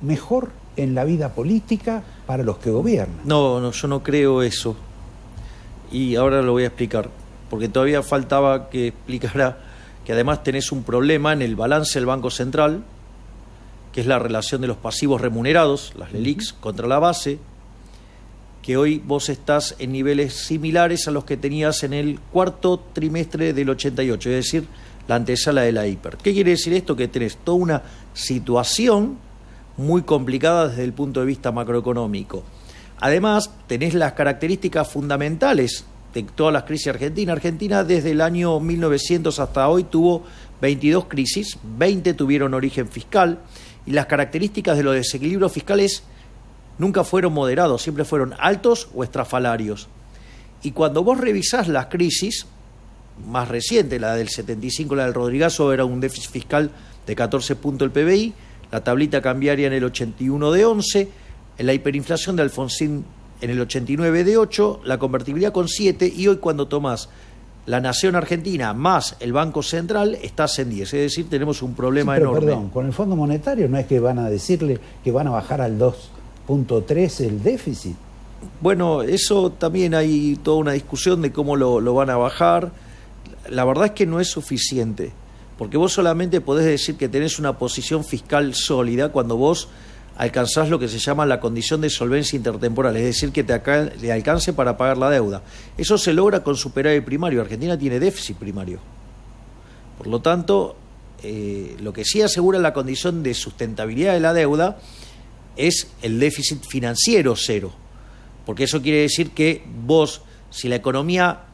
mejor en la vida política para los que gobiernan. No, yo no creo eso. Y ahora lo voy a explicar, porque todavía faltaba que explicara que además tenés un problema en el balance del Banco Central, que es la relación de los pasivos remunerados, las LELIQs, contra la base, que hoy vos estás en niveles similares a los que tenías en el cuarto trimestre del 88, es decir, la antesala de la hiper. ¿Qué quiere decir esto? Que tenés toda una situación muy complicada desde el punto de vista macroeconómico. Además, tenés las características fundamentales de todas las crisis argentinas. Argentina desde el año 1900 hasta hoy tuvo 22 crisis, 20 tuvieron origen fiscal, y las características de los desequilibrios fiscales nunca fueron moderados, siempre fueron altos o estrafalarios. Y cuando vos revisás las crisis más recientes, la del 75, la del Rodrigazo, era un déficit fiscal de 14 puntos del PBI, la tablita cambiaria en el 81 de 11, en la hiperinflación de Alfonsín en el 89 de 8, la convertibilidad con 7, y hoy cuando tomás la Nación Argentina más el Banco Central, estás en 10, es decir, tenemos un problema enorme. Perdón, con el Fondo Monetario no es que van a decirle que van a bajar al 2.3 el déficit. Bueno, eso también hay toda una discusión de cómo lo van a bajar. La verdad es que no es suficiente, porque vos solamente podés decir que tenés una posición fiscal sólida cuando vos alcanzás lo que se llama la condición de solvencia intertemporal, es decir, que le alcance para pagar la deuda. Eso se logra con superávit primario. Argentina tiene déficit primario. Por lo tanto, lo que sí asegura la condición de sustentabilidad de la deuda es el déficit financiero cero, porque eso quiere decir que vos, si la economía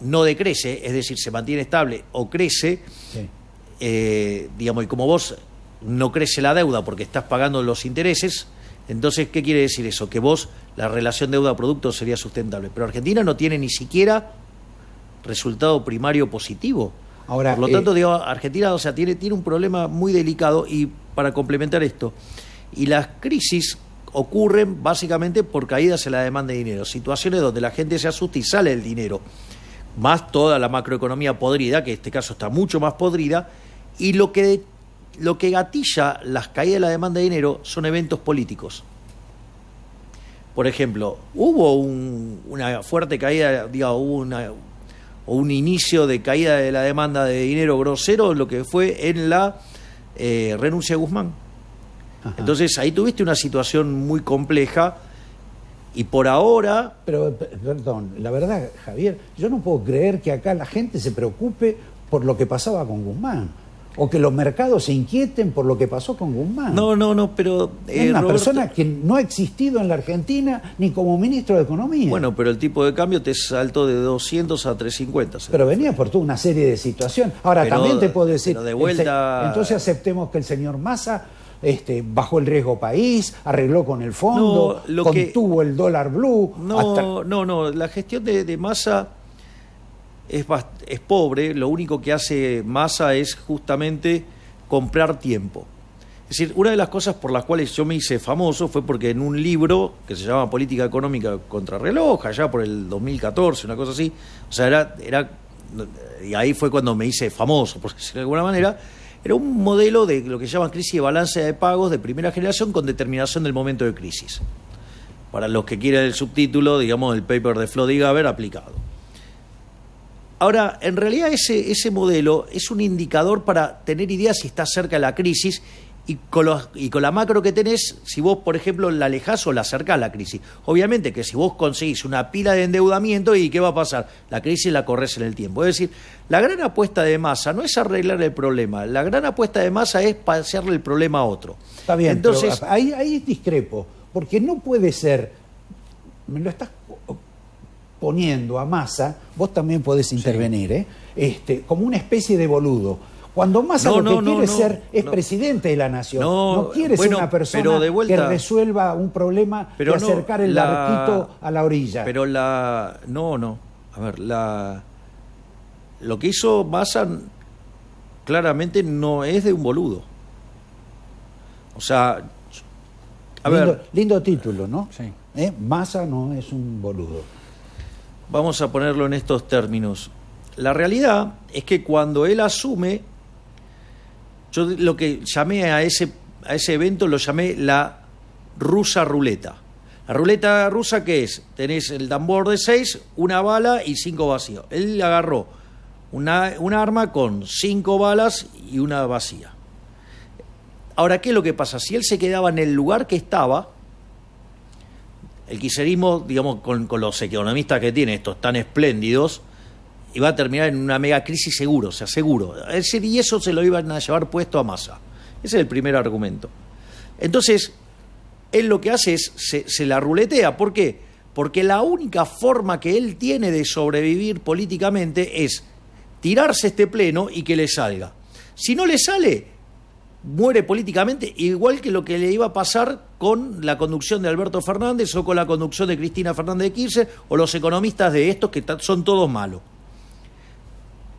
no decrece, es decir, se mantiene estable o crece, sí, digamos, y como vos no crece la deuda porque estás pagando los intereses, entonces, ¿qué quiere decir eso? Que vos, la relación deuda-producto sería sustentable. Pero Argentina no tiene ni siquiera resultado primario positivo. Ahora, por lo tanto, digo, Argentina, o sea, tiene un problema muy delicado. Y para complementar esto, y las crisis ocurren básicamente por caídas en la demanda de dinero, situaciones donde la gente se asusta y sale el dinero, más toda la macroeconomía podrida, que en este caso está mucho más podrida, y lo que gatilla las caídas de la demanda de dinero son eventos políticos. Por ejemplo, hubo una fuerte caída, hubo un inicio de caída de la demanda de dinero grosero, lo que fue en la renuncia de Guzmán. Ajá. Entonces ahí tuviste una situación muy compleja y por ahora... Pero, perdón, la verdad, Javier, yo no puedo creer que acá la gente se preocupe por lo que pasaba con Guzmán. o que los mercados se inquieten por lo que pasó con Guzmán. No, pero... es una Roberto, persona que no ha existido en la Argentina ni como ministro de Economía. Bueno, pero el tipo de cambio te saltó de 200 a 350. Pero venía por toda una serie de situaciones. Ahora, pero, también te puedo decir... Pero de vuelta... Entonces aceptemos que el señor Massa bajó el riesgo país, arregló con el fondo, contuvo el dólar blue... No, la gestión de Massa... Es pobre, lo único que hace Massa es justamente comprar tiempo. Es decir, una de las cosas por las cuales yo me hice famoso fue porque en un libro que se llama Política Económica Contrarreloj, allá por el 2014, una cosa así, o sea, y ahí fue cuando me hice famoso, por decirlo de alguna manera, era un modelo de lo que se llama crisis de balance de pagos de primera generación con determinación del momento de crisis. Para los que quieran el subtítulo, digamos, el paper de Flodi-Gaber aplicado. Ahora, en realidad ese modelo es un indicador para tener idea si estás cerca de la crisis y con la macro que tenés, si vos, por ejemplo, la alejás o la acercás a la crisis. Obviamente que si vos conseguís una pila de endeudamiento, ¿y qué va a pasar? La crisis la corres en el tiempo. Es decir, la gran apuesta de Massa no es arreglar el problema, la gran apuesta de Massa es pasearle el problema a otro. Está bien, entonces, pero ahí discrepo, porque no puede ser, me lo estás poniendo a Massa, vos también podés intervenir, como una especie de boludo. Cuando Massa es presidente de la nación, no quiere ser una persona que resuelva un problema y acercar el barquito a la orilla. Pero lo que hizo Massa claramente no es de un boludo. O sea, lindo título, ¿no? Sí. Massa no es un boludo. Vamos a ponerlo en estos términos. La realidad es que cuando él asume, yo lo que llamé a ese evento lo llamé la rusa ruleta. La ruleta rusa, ¿qué es? Tenés el tambor de 6, una bala y 5 vacíos. Él agarró un arma con 5 balas y una vacía. Ahora, ¿qué es lo que pasa? Si él se quedaba en el lugar que estaba, el kirchnerismo, digamos, con los economistas que tiene, estos tan espléndidos, iba a terminar en una mega crisis seguro. Es decir, y eso se lo iban a llevar puesto a Massa. Ese es el primer argumento. Entonces, él lo que hace es, se la ruletea. ¿Por qué? Porque la única forma que él tiene de sobrevivir políticamente es tirarse este pleno y que le salga. Si no le sale, muere políticamente, igual que lo que le iba a pasar con la conducción de Alberto Fernández o con la conducción de Cristina Fernández de Kirchner o los economistas de estos que son todos malos.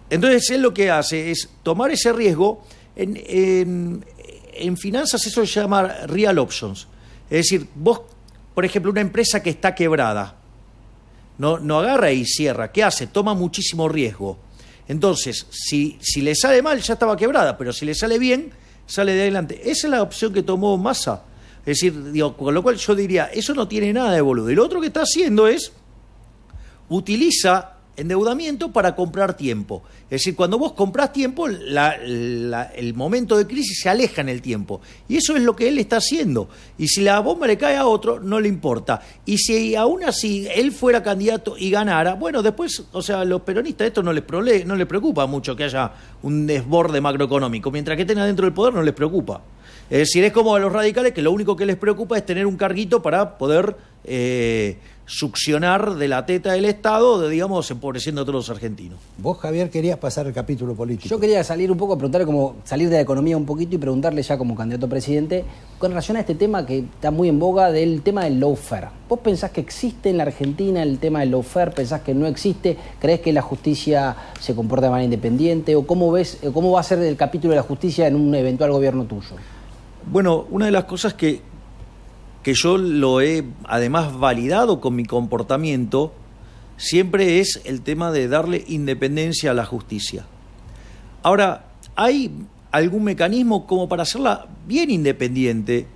Entonces él lo que hace es tomar ese riesgo. En finanzas eso se llama real options. Es decir, vos, por ejemplo, una empresa que está quebrada, no agarra y cierra. ¿Qué hace? Toma muchísimo riesgo. Entonces, si le sale mal, ya estaba quebrada, pero si le sale bien, sale de adelante. Esa es la opción que tomó Massa. Es decir, con lo cual yo diría, eso no tiene nada de boludo. Y lo otro que está haciendo es, utiliza endeudamiento para comprar tiempo. Es decir, cuando vos comprás tiempo, el momento de crisis se aleja en el tiempo. Y eso es lo que él está haciendo. Y si la bomba le cae a otro, no le importa. Y si aún así él fuera candidato y ganara, bueno, después, o sea, los peronistas esto no les preocupa mucho que haya un desborde macroeconómico. Mientras que estén adentro del poder no les preocupa. Es decir, es como a los radicales que lo único que les preocupa es tener un carguito para poder succionar de la teta del Estado, digamos, empobreciendo a todos los argentinos. Vos, Javier, querías pasar el capítulo político. Yo quería salir un poco, preguntarle como salir de la economía un poquito y preguntarle ya como candidato a presidente con relación a este tema que está muy en boga del tema del lawfare. ¿Vos pensás que existe en la Argentina el tema del lawfare? ¿Pensás que no existe? ¿Creés que la justicia se comporta de manera independiente? ¿O cómo va a ser el capítulo de la justicia en un eventual gobierno tuyo? Bueno, una de las cosas que yo lo he además validado con mi comportamiento siempre es el tema de darle independencia a la justicia. Ahora, hay algún mecanismo como para hacerla bien independiente,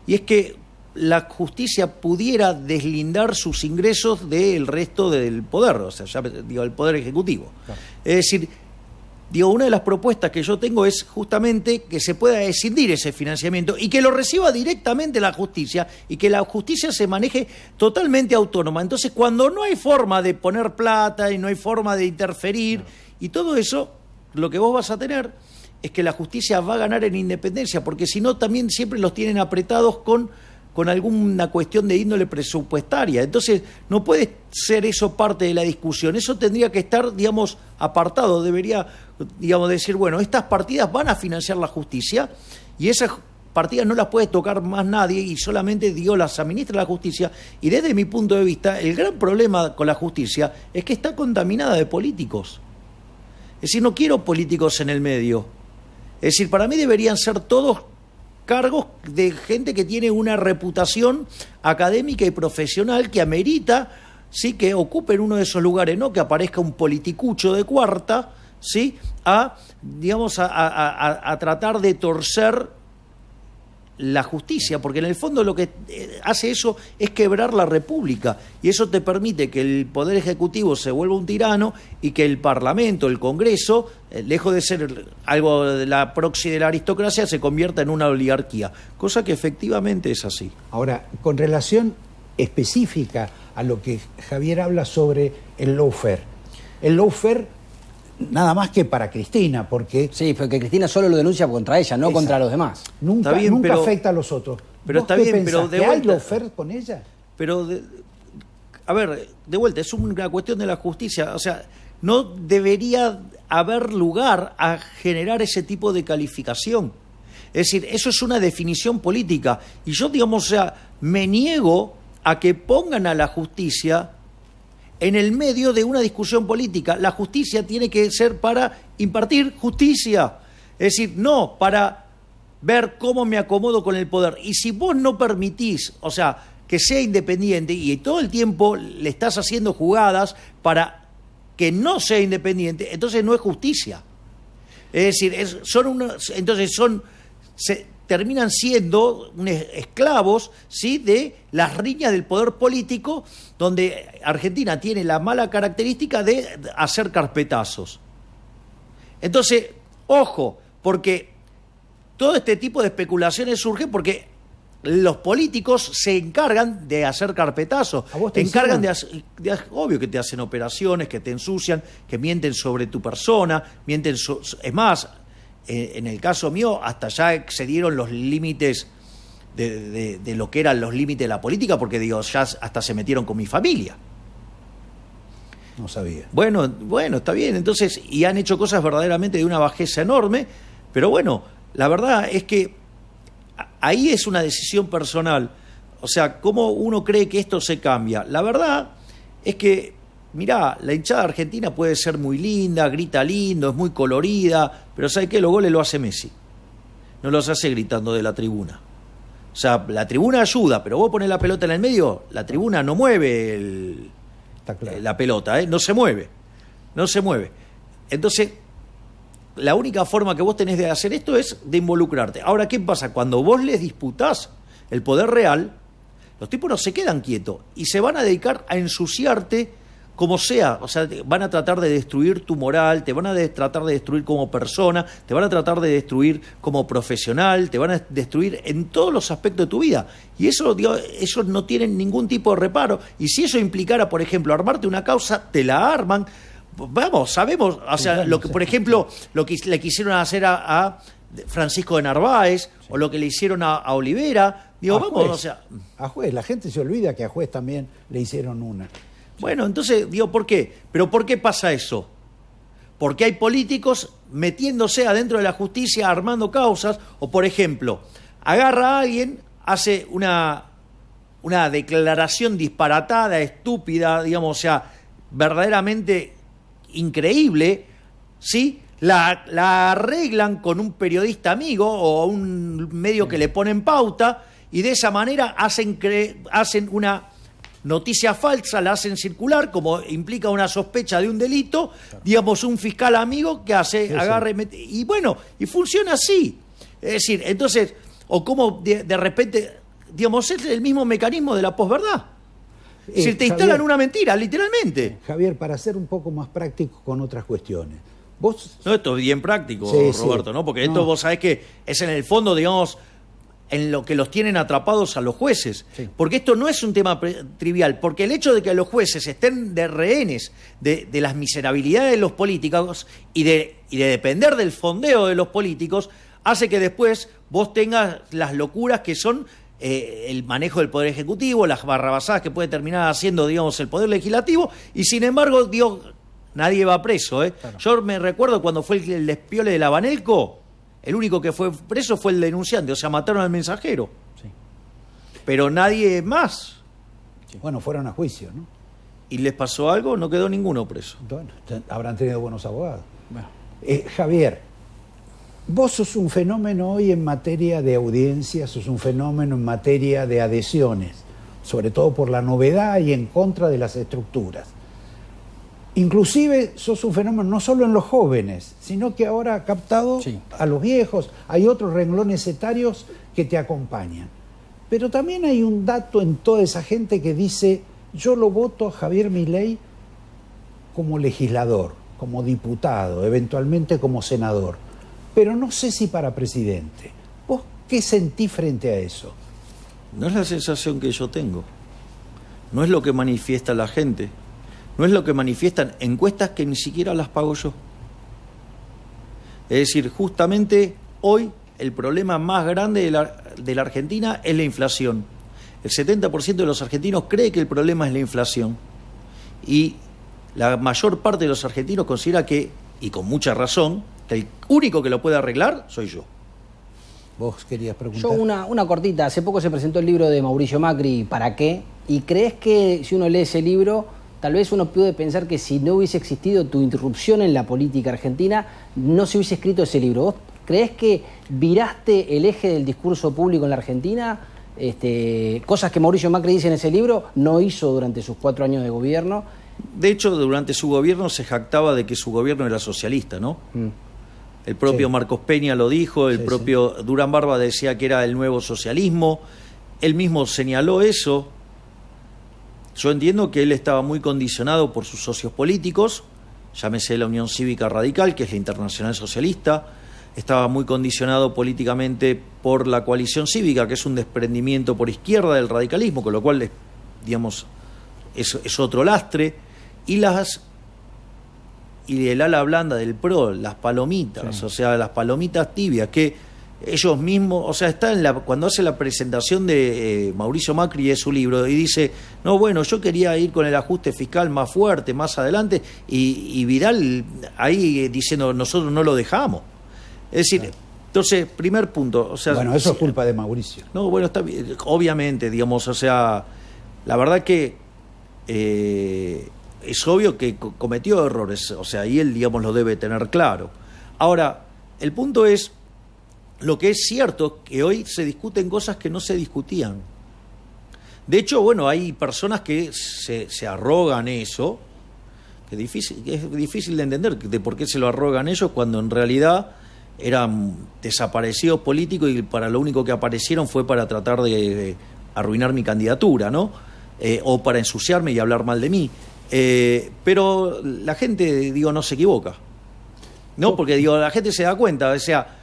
y es que la justicia pudiera deslindar sus ingresos del resto del poder, o sea, ya digo, el poder ejecutivo. Claro. Es decir, una de las propuestas que yo tengo es justamente que se pueda escindir ese financiamiento y que lo reciba directamente la justicia y que la justicia se maneje totalmente autónoma. Entonces, cuando no hay forma de poner plata y no hay forma de interferir y todo eso, lo que vos vas a tener es que la justicia va a ganar en independencia, porque si no también siempre los tienen apretados con alguna cuestión de índole presupuestaria. Entonces no puede ser eso parte de la discusión, eso tendría que estar, digamos, apartado, debería, digamos, decir, bueno, estas partidas van a financiar la justicia y esas partidas no las puede tocar más nadie y solamente, digo, las administra la justicia. Y desde mi punto de vista, el gran problema con la justicia es que está contaminada de políticos. Es decir, no quiero políticos en el medio. Es decir, para mí deberían ser todos cargos de gente que tiene una reputación académica y profesional que amerita, ¿sí?, que ocupen uno de esos lugares, no que aparezca un politicucho de cuarta, ¿sí?, a tratar de torcer la justicia, porque en el fondo lo que hace eso es quebrar la República, y eso te permite que el Poder Ejecutivo se vuelva un tirano y que el Parlamento, el Congreso, lejos de ser algo de la proxy de la aristocracia, se convierta en una oligarquía, cosa que efectivamente es así. Ahora, con relación específica a lo que Javier habla sobre el lawfare. El lawfare nada más que para Cristina, porque... Sí, porque Cristina solo lo denuncia contra ella, no contra los demás. Nunca afecta a los otros. Pero está bien, pero ¿que hay lawfare con ella? Pero, a ver, de vuelta, es una cuestión de la justicia. O sea, no debería haber lugar a generar ese tipo de calificación. Es decir, eso es una definición política. Y yo, digamos, o sea, me niego a que pongan a la justicia en el medio de una discusión política. La justicia tiene que ser para impartir justicia. Es decir, no para ver cómo me acomodo con el poder. Y si vos no permitís, o sea, que sea independiente y todo el tiempo le estás haciendo jugadas para que no sea independiente, entonces no es justicia. Es decir, terminan siendo esclavos, ¿sí?, de las riñas del poder político, donde Argentina tiene la mala característica de hacer carpetazos. Entonces, ojo, porque todo este tipo de especulaciones surgen porque los políticos se encargan de hacer carpetazos, te encargan obvio que te hacen operaciones, que te ensucian, que mienten sobre tu persona, es más, en el caso mío, hasta ya excedieron los límites de lo que eran los límites de la política, porque digo, ya hasta se metieron con mi familia. No sabía. Bueno, está bien, entonces, y han hecho cosas verdaderamente de una bajeza enorme, pero bueno, la verdad es que ahí es una decisión personal. O sea, ¿cómo uno cree que esto se cambia? La verdad es que, mirá, la hinchada argentina puede ser muy linda, grita lindo, es muy colorida, pero ¿sabe qué? Los goles lo hace Messi. No los hace gritando de la tribuna. O sea, la tribuna ayuda, pero vos ponés la pelota en el medio, la tribuna no mueve la pelota, no se mueve. No se mueve. Entonces, la única forma que vos tenés de hacer esto es de involucrarte. Ahora, ¿qué pasa? Cuando vos les disputás el poder real, los tipos no se quedan quietos y se van a dedicar a ensuciarte como sea. O sea, van a tratar de destruir tu moral, te van a tratar de destruir como persona, te van a tratar de destruir como profesional, te van a destruir en todos los aspectos de tu vida. Y eso, digo, ellos no tienen ningún tipo de reparo. Y si eso implicara, por ejemplo, armarte una causa, te la arman. Vamos, sabemos, o sea, lo que, por ejemplo, lo que le quisieron hacer a Francisco de Narváez, o lo que le hicieron a Olivera, digo, vamos, o sea... A Juez, la gente se olvida que a Juez también le hicieron una. Bueno, entonces, digo, ¿por qué? ¿Pero por qué pasa eso? Porque hay políticos metiéndose adentro de la justicia, armando causas, o por ejemplo, agarra a alguien, hace una declaración disparatada, estúpida, digamos, o sea, verdaderamente increíble, ¿sí? La arreglan con un periodista amigo o un medio que le ponen pauta, y de esa manera hacen una noticia falsa, la hacen circular, como implica una sospecha de un delito, digamos, un fiscal amigo que hace, agarre, mete, y bueno, y funciona así. Es decir, entonces, o como de repente, digamos, es el mismo mecanismo de la posverdad. Si te instalan una mentira, literalmente. Javier, para ser un poco más práctico con otras cuestiones. No, esto es bien práctico, Roberto, ¿no? Porque esto vos sabés que es en el fondo, digamos, en lo que los tienen atrapados a los jueces. Sí. Porque esto no es un tema trivial, porque el hecho de que los jueces estén de rehenes de las miserabilidades de los políticos y de depender del fondeo de los políticos, hace que después vos tengas las locuras que son el manejo del Poder Ejecutivo, las barrabasadas que puede terminar haciendo, digamos, el Poder Legislativo, y sin embargo, nadie va preso. Claro. Yo me recuerdo cuando fue el despiole de la Banelco, el único que fue preso fue el denunciante, o sea, mataron al mensajero. Sí. Pero nadie más. Sí. Bueno, fueron a juicio, ¿no? ¿Y les pasó algo? No quedó ninguno preso. Bueno, habrán tenido buenos abogados. Bueno. Javier, vos sos un fenómeno hoy en materia de audiencia, sos un fenómeno en materia de adhesiones, sobre todo por la novedad y en contra de las estructuras. Inclusive sos un fenómeno no solo en los jóvenes, sino que ahora ha captado a los viejos, hay otros renglones etarios que te acompañan. Pero también hay un dato en toda esa gente que dice, yo lo voto a Javier Milei como legislador, como diputado, eventualmente como senador, pero no sé si para presidente. ¿Vos qué sentís frente a eso? No es la sensación que yo tengo, no es lo que manifiesta la gente. No es lo que manifiestan encuestas que ni siquiera las pago yo. Es decir, justamente hoy el problema más grande de la Argentina es la inflación. El 70% de los argentinos cree que el problema es la inflación. Y la mayor parte de los argentinos considera que, y con mucha razón, que el único que lo puede arreglar soy yo. ¿Vos querías preguntar? Yo una cortita. Hace poco se presentó el libro de Mauricio Macri, ¿Para qué? ¿Y crees que si uno lee ese libro, tal vez uno puede pensar que si no hubiese existido tu irrupción en la política argentina, no se hubiese escrito ese libro? ¿Vos creés que viraste el eje del discurso público en la Argentina? Cosas que Mauricio Macri dice en ese libro no hizo durante sus 4 años de gobierno. De hecho, durante su gobierno se jactaba de que su gobierno era socialista, ¿no? El propio Marcos Peña lo dijo, el propio Durán Barba decía que era el nuevo socialismo, él mismo señaló eso. Yo entiendo que él estaba muy condicionado por sus socios políticos, llámese la Unión Cívica Radical, que es la Internacional Socialista, estaba muy condicionado políticamente por la Coalición Cívica, que es un desprendimiento por izquierda del radicalismo, con lo cual, digamos, es otro lastre, y el ala blanda del PRO, las palomitas, o sea, las palomitas tibias, que ellos mismos, o sea, está cuando hace la presentación de Mauricio Macri de su libro y dice, no, bueno, yo quería ir con el ajuste fiscal más fuerte, más adelante, y Vidal ahí diciendo, nosotros no lo dejamos. Es decir, entonces, primer punto, o sea... Bueno, eso es culpa de Mauricio. No, bueno, está bien, obviamente, digamos, o sea, la verdad que es obvio que cometió errores, o sea, y él, digamos, lo debe tener claro. Ahora, el punto es, lo que es cierto, que hoy se discuten cosas que no se discutían. De hecho, bueno, hay personas que se arrogan eso, que es difícil de entender de por qué se lo arrogan ellos cuando en realidad eran desaparecidos políticos y para lo único que aparecieron fue para tratar de arruinar mi candidatura, ¿no? O para ensuciarme y hablar mal de mí. Pero la gente, digo, no se equivoca, ¿no? Porque, digo, la gente se da cuenta, o sea,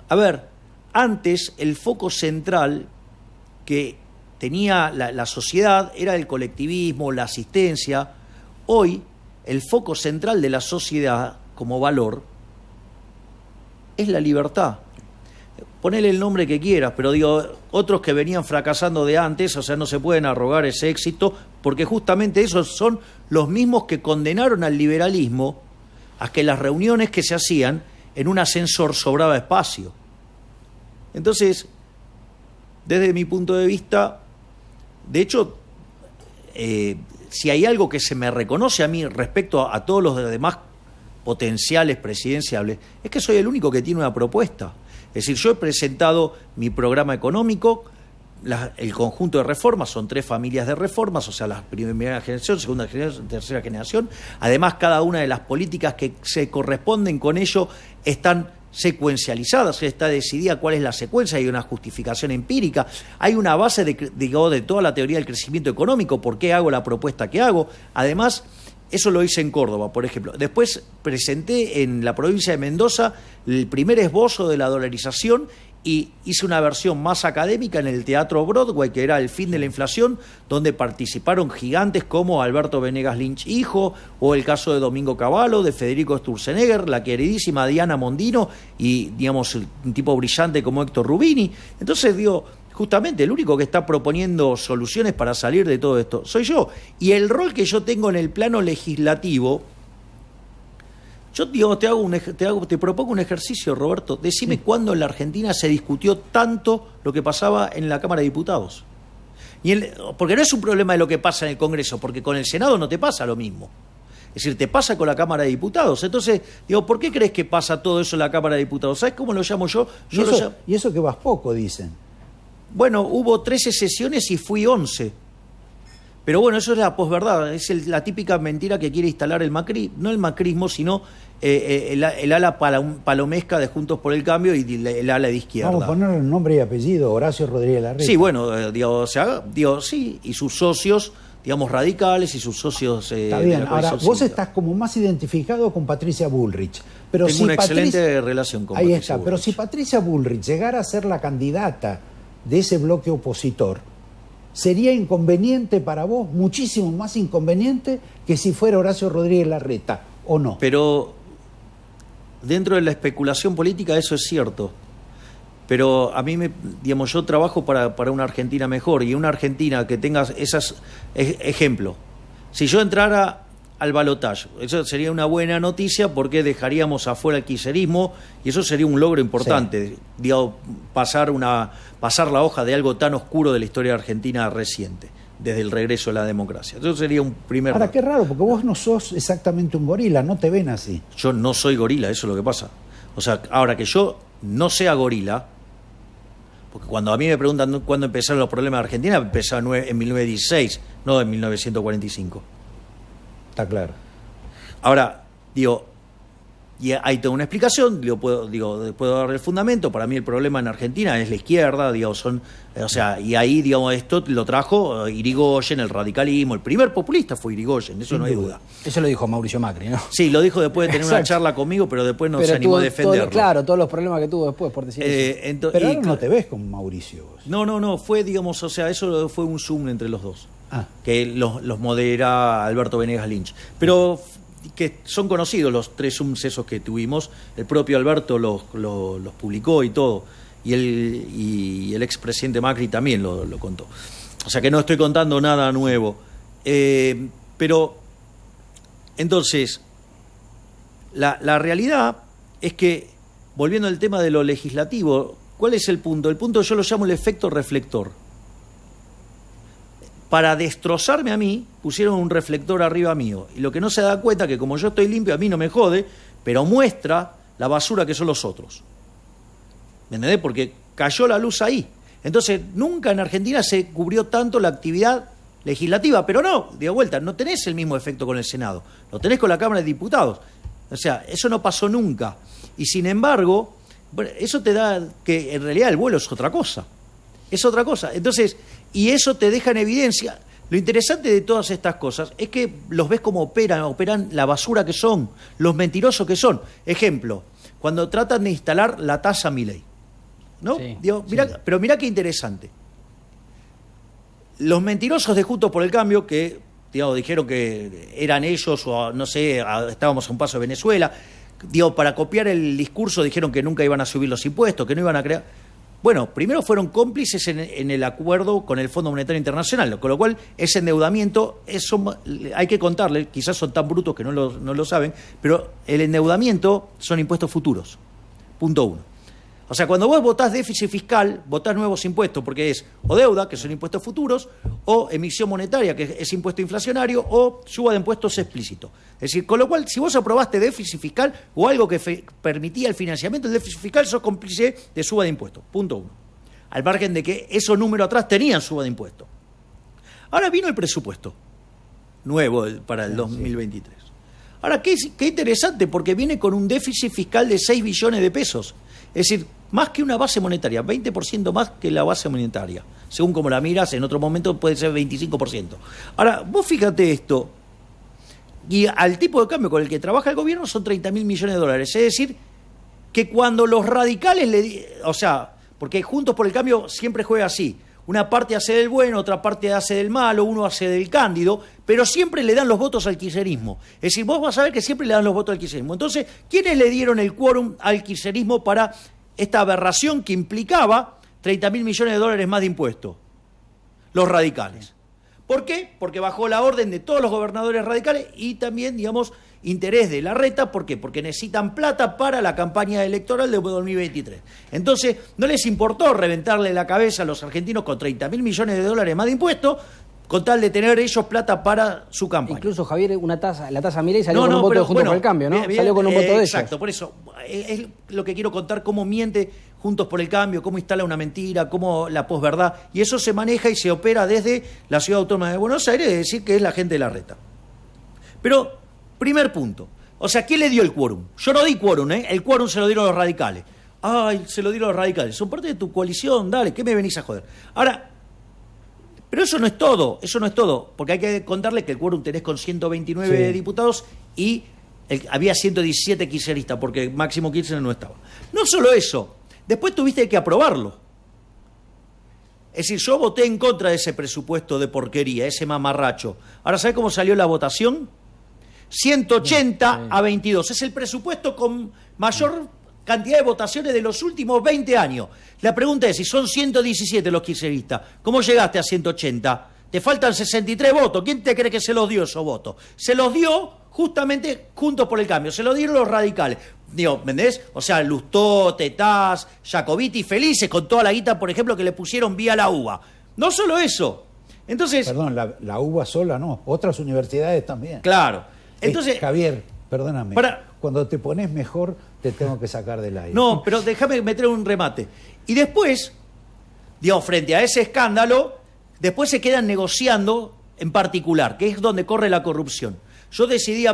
a ver, antes el foco central que tenía la sociedad era el colectivismo, la asistencia. Hoy, el foco central de la sociedad como valor es la libertad. Ponele el nombre que quieras, pero digo, otros que venían fracasando de antes, o sea, no se pueden arrogar ese éxito, porque justamente esos son los mismos que condenaron al liberalismo a que las reuniones que se hacían en un ascensor sobraba espacio. Entonces, desde mi punto de vista, de hecho, si hay algo que se me reconoce a mí respecto a todos los demás potenciales presidenciables, es que soy el único que tiene una propuesta. Es decir, yo he presentado mi programa económico, el conjunto de reformas, son 3 familias de reformas, o sea, la primera generación, segunda generación, tercera generación. Además, cada una de las políticas que se corresponden con ello están secuencializadas, está decidida cuál es la secuencia, hay una justificación empírica, hay una base de toda la teoría del crecimiento económico, por qué hago la propuesta que hago. Además, Eso lo hice en Córdoba, por ejemplo. Después presenté en la provincia de Mendoza el primer esbozo de la dolarización y hice una versión más académica en el Teatro Broadway, que era El fin de la inflación, donde participaron gigantes como Alberto Venegas Lynch hijo, o el caso de Domingo Cavallo, de Federico Sturzenegger, la queridísima Diana Mondino y, digamos, un tipo brillante como Héctor Rubini. Entonces, justamente el único que está proponiendo soluciones para salir de todo esto soy yo. Y el rol que yo tengo en el plano legislativo, yo te propongo un ejercicio, Roberto. Decime cuándo en la Argentina se discutió tanto lo que pasaba en la Cámara de Diputados. Porque no es un problema de lo que pasa en el Congreso, porque con el Senado no te pasa lo mismo. Es decir, te pasa con la Cámara de Diputados. Entonces, ¿por qué crees que pasa todo eso en la Cámara de Diputados? ¿Sabes cómo lo llamo yo? Y eso que vas poco, dicen. Bueno, hubo 13 sesiones y fui 11. Pero bueno, eso es la posverdad, es la típica mentira que quiere instalar el Macri, no el macrismo, sino el ala palomesca de Juntos por el Cambio y el ala de izquierda. Vamos a ponerle un nombre y apellido, Horacio Rodríguez Larreta. Sí, bueno, sí, y sus socios, digamos, radicales y sus socios... Está bien, ahora vos estás como más identificado con Patricia Bullrich. Pero Tengo una excelente relación con Patricia Bullrich. Pero si Patricia Bullrich llegara a ser la candidata de ese bloque opositor, sería inconveniente para vos, muchísimo más inconveniente que si fuera Horacio Rodríguez Larreta, ¿o no? Pero dentro de la especulación política eso es cierto. Pero a mí, yo trabajo para una Argentina mejor, y una Argentina que tenga esas... Ejemplo, si yo entrara al balotaje, eso sería una buena noticia porque dejaríamos afuera el kirchnerismo y eso sería un logro importante, sí. Pasar la hoja de algo tan oscuro de la historia argentina reciente, desde el regreso de la democracia. Eso sería un primer... Ahora, qué raro, porque vos no sos exactamente un gorila, no te ven así. Yo no soy gorila, eso es lo que pasa. O sea, ahora que yo no sea gorila, porque cuando a mí me preguntan cuándo empezaron los problemas de Argentina, empezaron en 1916, no en 1945. Está claro. Ahora, y ahí tengo una explicación, puedo dar el fundamento. Para mí el problema en Argentina es la izquierda, y ahí, esto lo trajo Irigoyen, el radicalismo, el primer populista fue Irigoyen, eso no hay duda. Eso lo dijo Mauricio Macri, ¿no? Sí, lo dijo después de tener una charla conmigo, pero después no se animó a defenderlo. Claro, todos los problemas que tuvo después por decir eso. Pero ahora no te ves con Mauricio. No, fue, eso fue un zoom entre los dos. Que los modera Alberto Venegas Lynch. Pero que son conocidos los 3 zooms esos que tuvimos. El propio Alberto los publicó y todo. Y el expresidente Macri también lo contó. O sea que no estoy contando nada nuevo. Pero, entonces, la realidad es que, volviendo al tema de lo legislativo, ¿cuál es el punto? El punto yo lo llamo el efecto reflector. Para destrozarme a mí, pusieron un reflector arriba mío. Y lo que no se da cuenta que como yo estoy limpio, a mí no me jode, pero muestra la basura que son los otros. ¿Me entendés? Porque cayó la luz ahí. Entonces, nunca en Argentina se cubrió tanto la actividad legislativa. Pero no, de vuelta, no tenés el mismo efecto con el Senado. Lo tenés con la Cámara de Diputados. O sea, eso no pasó nunca. Y sin embargo, eso te da que en realidad el vuelo es otra cosa. Es otra cosa. Entonces, y eso te deja en evidencia. Lo interesante de todas estas cosas es que los ves como operan la basura que son, los mentirosos que son. Ejemplo, cuando tratan de instalar la tasa Milei, ¿no? Sí, pero mirá qué interesante. Los mentirosos de Juntos por el Cambio, que dijeron que eran ellos, o no sé, estábamos a un paso de Venezuela, para copiar el discurso dijeron que nunca iban a subir los impuestos, que no iban a crear... Bueno, primero fueron cómplices en el acuerdo con el Fondo Monetario Internacional, con lo cual ese endeudamiento, hay que contarle, quizás son tan brutos que no lo saben, pero el endeudamiento son impuestos futuros. Punto 1. O sea, cuando vos votás déficit fiscal, votás nuevos impuestos, porque es o deuda, que son impuestos futuros, o emisión monetaria, que es impuesto inflacionario, o suba de impuestos explícito. Es decir, con lo cual, si vos aprobaste déficit fiscal o algo que permitía el financiamiento del déficit fiscal, sos cómplice de suba de impuestos. Punto 1. Al margen de que esos números atrás tenían suba de impuestos. Ahora vino el presupuesto nuevo para el 2023. Ahora, qué interesante, porque viene con un déficit fiscal de 6 billones de pesos. Es decir, más que una base monetaria, 20% más que la base monetaria. Según como la miras, en otro momento puede ser 25%. Ahora, vos fíjate esto. Y al tipo de cambio con el que trabaja el gobierno son 30.000 millones de dólares. Es decir, que cuando los radicales porque Juntos por el Cambio siempre juega así. Una parte hace del bueno, otra parte hace del malo, uno hace del cándido, pero siempre le dan los votos al kirchnerismo. Es decir, vos vas a ver que siempre le dan los votos al kirchnerismo. Entonces, ¿quiénes le dieron el quórum al kirchnerismo para esta aberración que implicaba 30.000 millones de dólares más de impuestos? Los radicales. ¿Por qué? Porque bajó la orden de todos los gobernadores radicales y también, digamos, interés de Larreta. ¿Por qué? Porque necesitan plata para la campaña electoral de 2023. Entonces, no les importó reventarle la cabeza a los argentinos con 30.000 millones de dólares más de impuestos, con tal de tener ellos plata para su campaña. Incluso, Javier, la tasa Milei salió con un voto de Juntos por el Cambio, ¿no? Salió con un voto de ellos. Exacto, por eso es lo que quiero contar, cómo miente Juntos por el Cambio, cómo instala una mentira, cómo la posverdad, y eso se maneja y se opera desde la Ciudad Autónoma de Buenos Aires, es decir, que es la gente de Larreta. Pero, primer punto, o sea, ¿quién le dio el quórum? Yo no di quórum, el quórum se lo dieron los radicales. Ay, se lo dieron los radicales, son parte de tu coalición, dale, ¿qué me venís a joder? Ahora, pero eso no es todo, porque hay que contarle que el quórum tenés con 129 diputados y había 117 kirchneristas, porque Máximo Kirchner no estaba. No solo eso, después tuviste que aprobarlo. Es decir, yo voté en contra de ese presupuesto de porquería, ese mamarracho. Ahora, ¿sabés cómo salió la votación? 180 a 22. Es el presupuesto con mayor cantidad de votaciones de los últimos 20 años. La pregunta es, si son 117 los kirchneristas, ¿cómo llegaste a 180? Te faltan 63 votos. ¿Quién te cree que se los dio esos votos? Se los dio justamente Juntos por el Cambio, se los dieron los radicales. Digo, ¿entendés? O sea, Lustó, Tetaz, Jacobiti, felices con toda la guita, por ejemplo, que le pusieron vía la UBA. No solo eso. Entonces... Perdón, la UBA sola no, otras universidades también. Claro. Entonces... Javier, perdóname, cuando te pones mejor te tengo que sacar del aire. No, pero déjame meter un remate. Y después, digamos, frente a ese escándalo, después se quedan negociando en particular, que es donde corre la corrupción. Yo decidí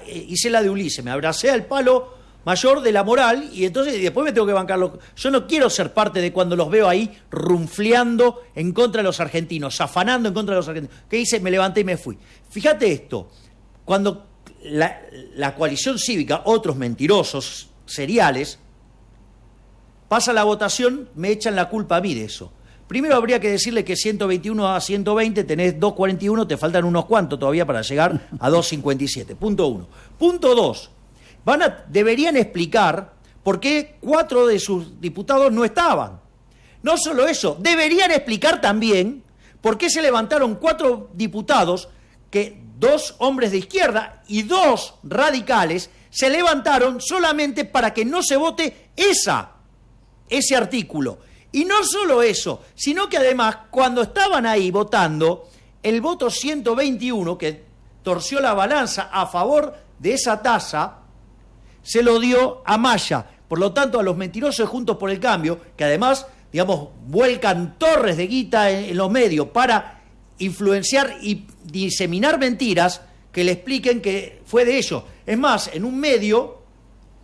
hice la de Ulises, me abracé al palo mayor de la moral y entonces después me tengo que bancarlo. Yo no quiero ser parte de cuando los veo ahí runfleando en contra de los argentinos, afanando en contra de los argentinos. ¿Qué hice? Me levanté y me fui. Fíjate esto, cuando la coalición cívica, otros mentirosos seriales, pasa la votación, me echan la culpa a mí de eso. Primero habría que decirle que 121 a 120 tenés 241, te faltan unos cuantos todavía para llegar a 257. Punto 1. Punto 2. Deberían explicar por qué 4 de sus diputados no estaban. No solo eso, deberían explicar también por qué se levantaron 4 diputados, que 2 hombres de izquierda y 2 radicales se levantaron solamente para que no se vote ese artículo. Y no solo eso, sino que además, cuando estaban ahí votando, el voto 121, que torció la balanza a favor de esa tasa, se lo dio a Maya. Por lo tanto, a los mentirosos de Juntos por el Cambio, que además, digamos, vuelcan torres de guita en los medios para influenciar y diseminar mentiras, que le expliquen que fue de ellos. Es más, en un medio,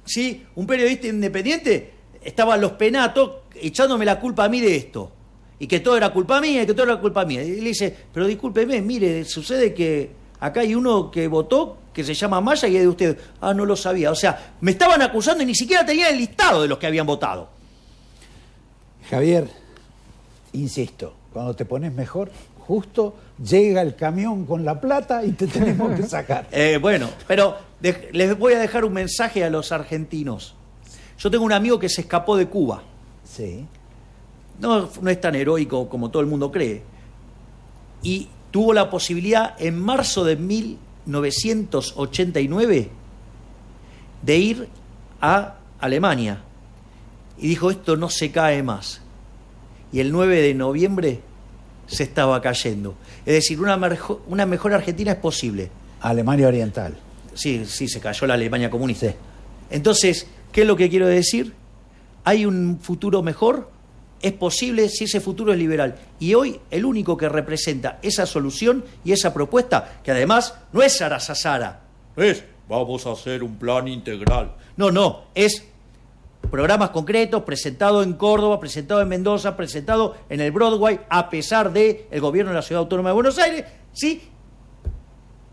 ¿sí?, un periodista independiente, estaban los penatos echándome la culpa a mí de esto, y que todo era culpa mía, y que todo era culpa mía. Y le dice, pero discúlpeme, mire, sucede que acá hay uno que votó, que se llama Maya, y es de usted. Ah, no lo sabía. O sea, me estaban acusando y ni siquiera tenía el listado de los que habían votado. Javier, insisto, cuando te pones mejor, justo llega el camión con la plata y te tenemos que sacar. Bueno, pero les voy a dejar un mensaje a los argentinos. Yo tengo un amigo que se escapó de Cuba. Sí. No es tan heroico como todo el mundo cree. Y tuvo la posibilidad en marzo de 1989 de ir a Alemania. Y dijo, esto no se cae más. Y el 9 de noviembre se estaba cayendo. Es decir, una mejor Argentina es posible. Alemania Oriental. Sí, se cayó la Alemania comunista. Sí. Entonces, ¿qué es lo que quiero decir? ¿Hay un futuro mejor? Es posible si ese futuro es liberal. Y hoy el único que representa esa solución y esa propuesta, que además no es Sarasasara, no es vamos a hacer un plan integral. No, es programas concretos, presentado en Córdoba, presentado en Mendoza, presentado en el Broadway, a pesar del gobierno de la Ciudad Autónoma de Buenos Aires, ¿sí?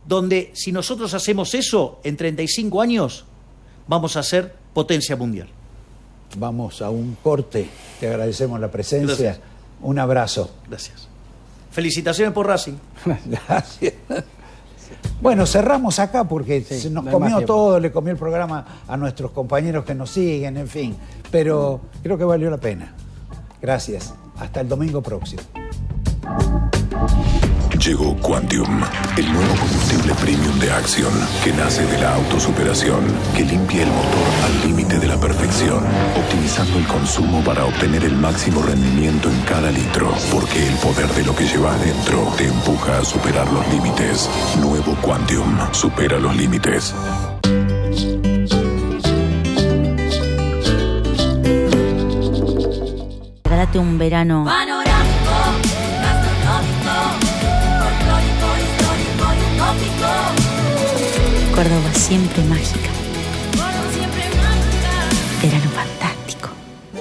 donde si nosotros hacemos eso, en 35 años vamos a ser potencia mundial. Vamos a un corte. Te agradecemos la presencia. Gracias. Un abrazo. Gracias. Felicitaciones por Racing. Gracias. Bueno, cerramos acá porque se nos comió todo, le comió el programa a nuestros compañeros que nos siguen, en fin. Pero creo que valió la pena. Gracias. Hasta el domingo próximo. Llegó Quantium, el nuevo combustible premium de Axion, que nace de la autosuperación, que limpia el motor al límite de la perfección, optimizando el consumo para obtener el máximo rendimiento en cada litro, porque el poder de lo que llevas dentro te empuja a superar los límites. Nuevo Quantium, supera los límites. Regálate un verano Córdoba siempre mágica. Verano fantástico.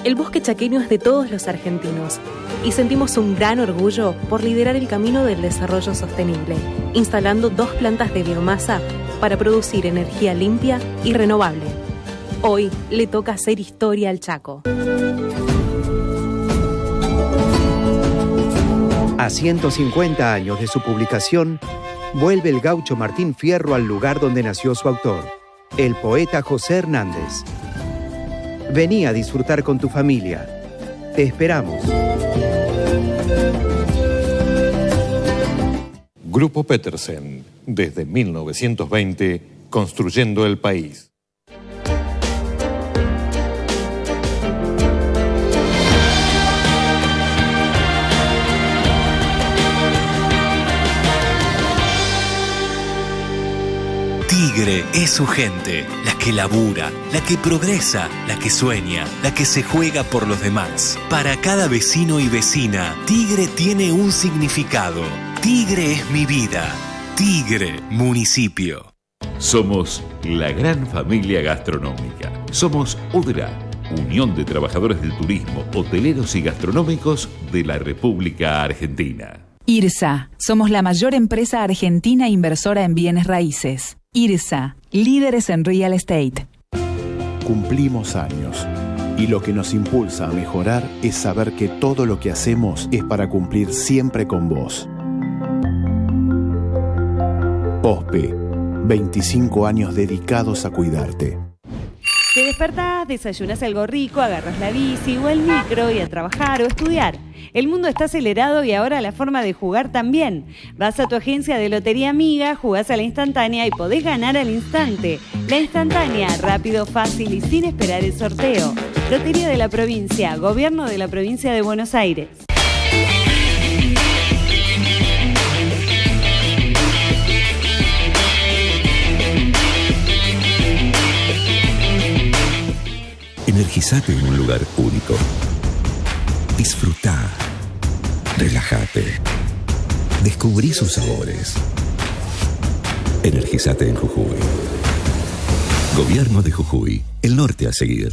El bosque chaqueño es de todos los argentinos y sentimos un gran orgullo por liderar el camino del desarrollo sostenible, instalando 2 plantas de biomasa para producir energía limpia y renovable. Hoy le toca hacer historia al Chaco. A 150 años de su publicación, vuelve el gaucho Martín Fierro al lugar donde nació su autor, el poeta José Hernández. Vení a disfrutar con tu familia. Te esperamos. Grupo Petersen, desde 1920, construyendo el país. Tigre es su gente, la que labura, la que progresa, la que sueña, la que se juega por los demás. Para cada vecino y vecina, Tigre tiene un significado. Tigre es mi vida. Tigre, municipio. Somos la gran familia gastronómica. Somos UDRA, Unión de Trabajadores del Turismo, Hoteleros y Gastronómicos de la República Argentina. IRSA, somos la mayor empresa argentina inversora en bienes raíces. IRSA, líderes en real estate. Cumplimos años y lo que nos impulsa a mejorar es saber que todo lo que hacemos es para cumplir siempre con vos. POSPE, 25 años dedicados a cuidarte. Te despertás, desayunas algo rico, agarras la bici o el micro y a trabajar o estudiar. El mundo está acelerado y ahora la forma de jugar también. Vas a tu agencia de Lotería Amiga, jugás a la instantánea y podés ganar al instante. La instantánea, rápido, fácil y sin esperar el sorteo. Lotería de la Provincia, Gobierno de la Provincia de Buenos Aires. Energizate en un lugar único. Disfrutá. Relájate. Descubrí sus sabores. Energizate en Jujuy. Gobierno de Jujuy. El norte a seguir.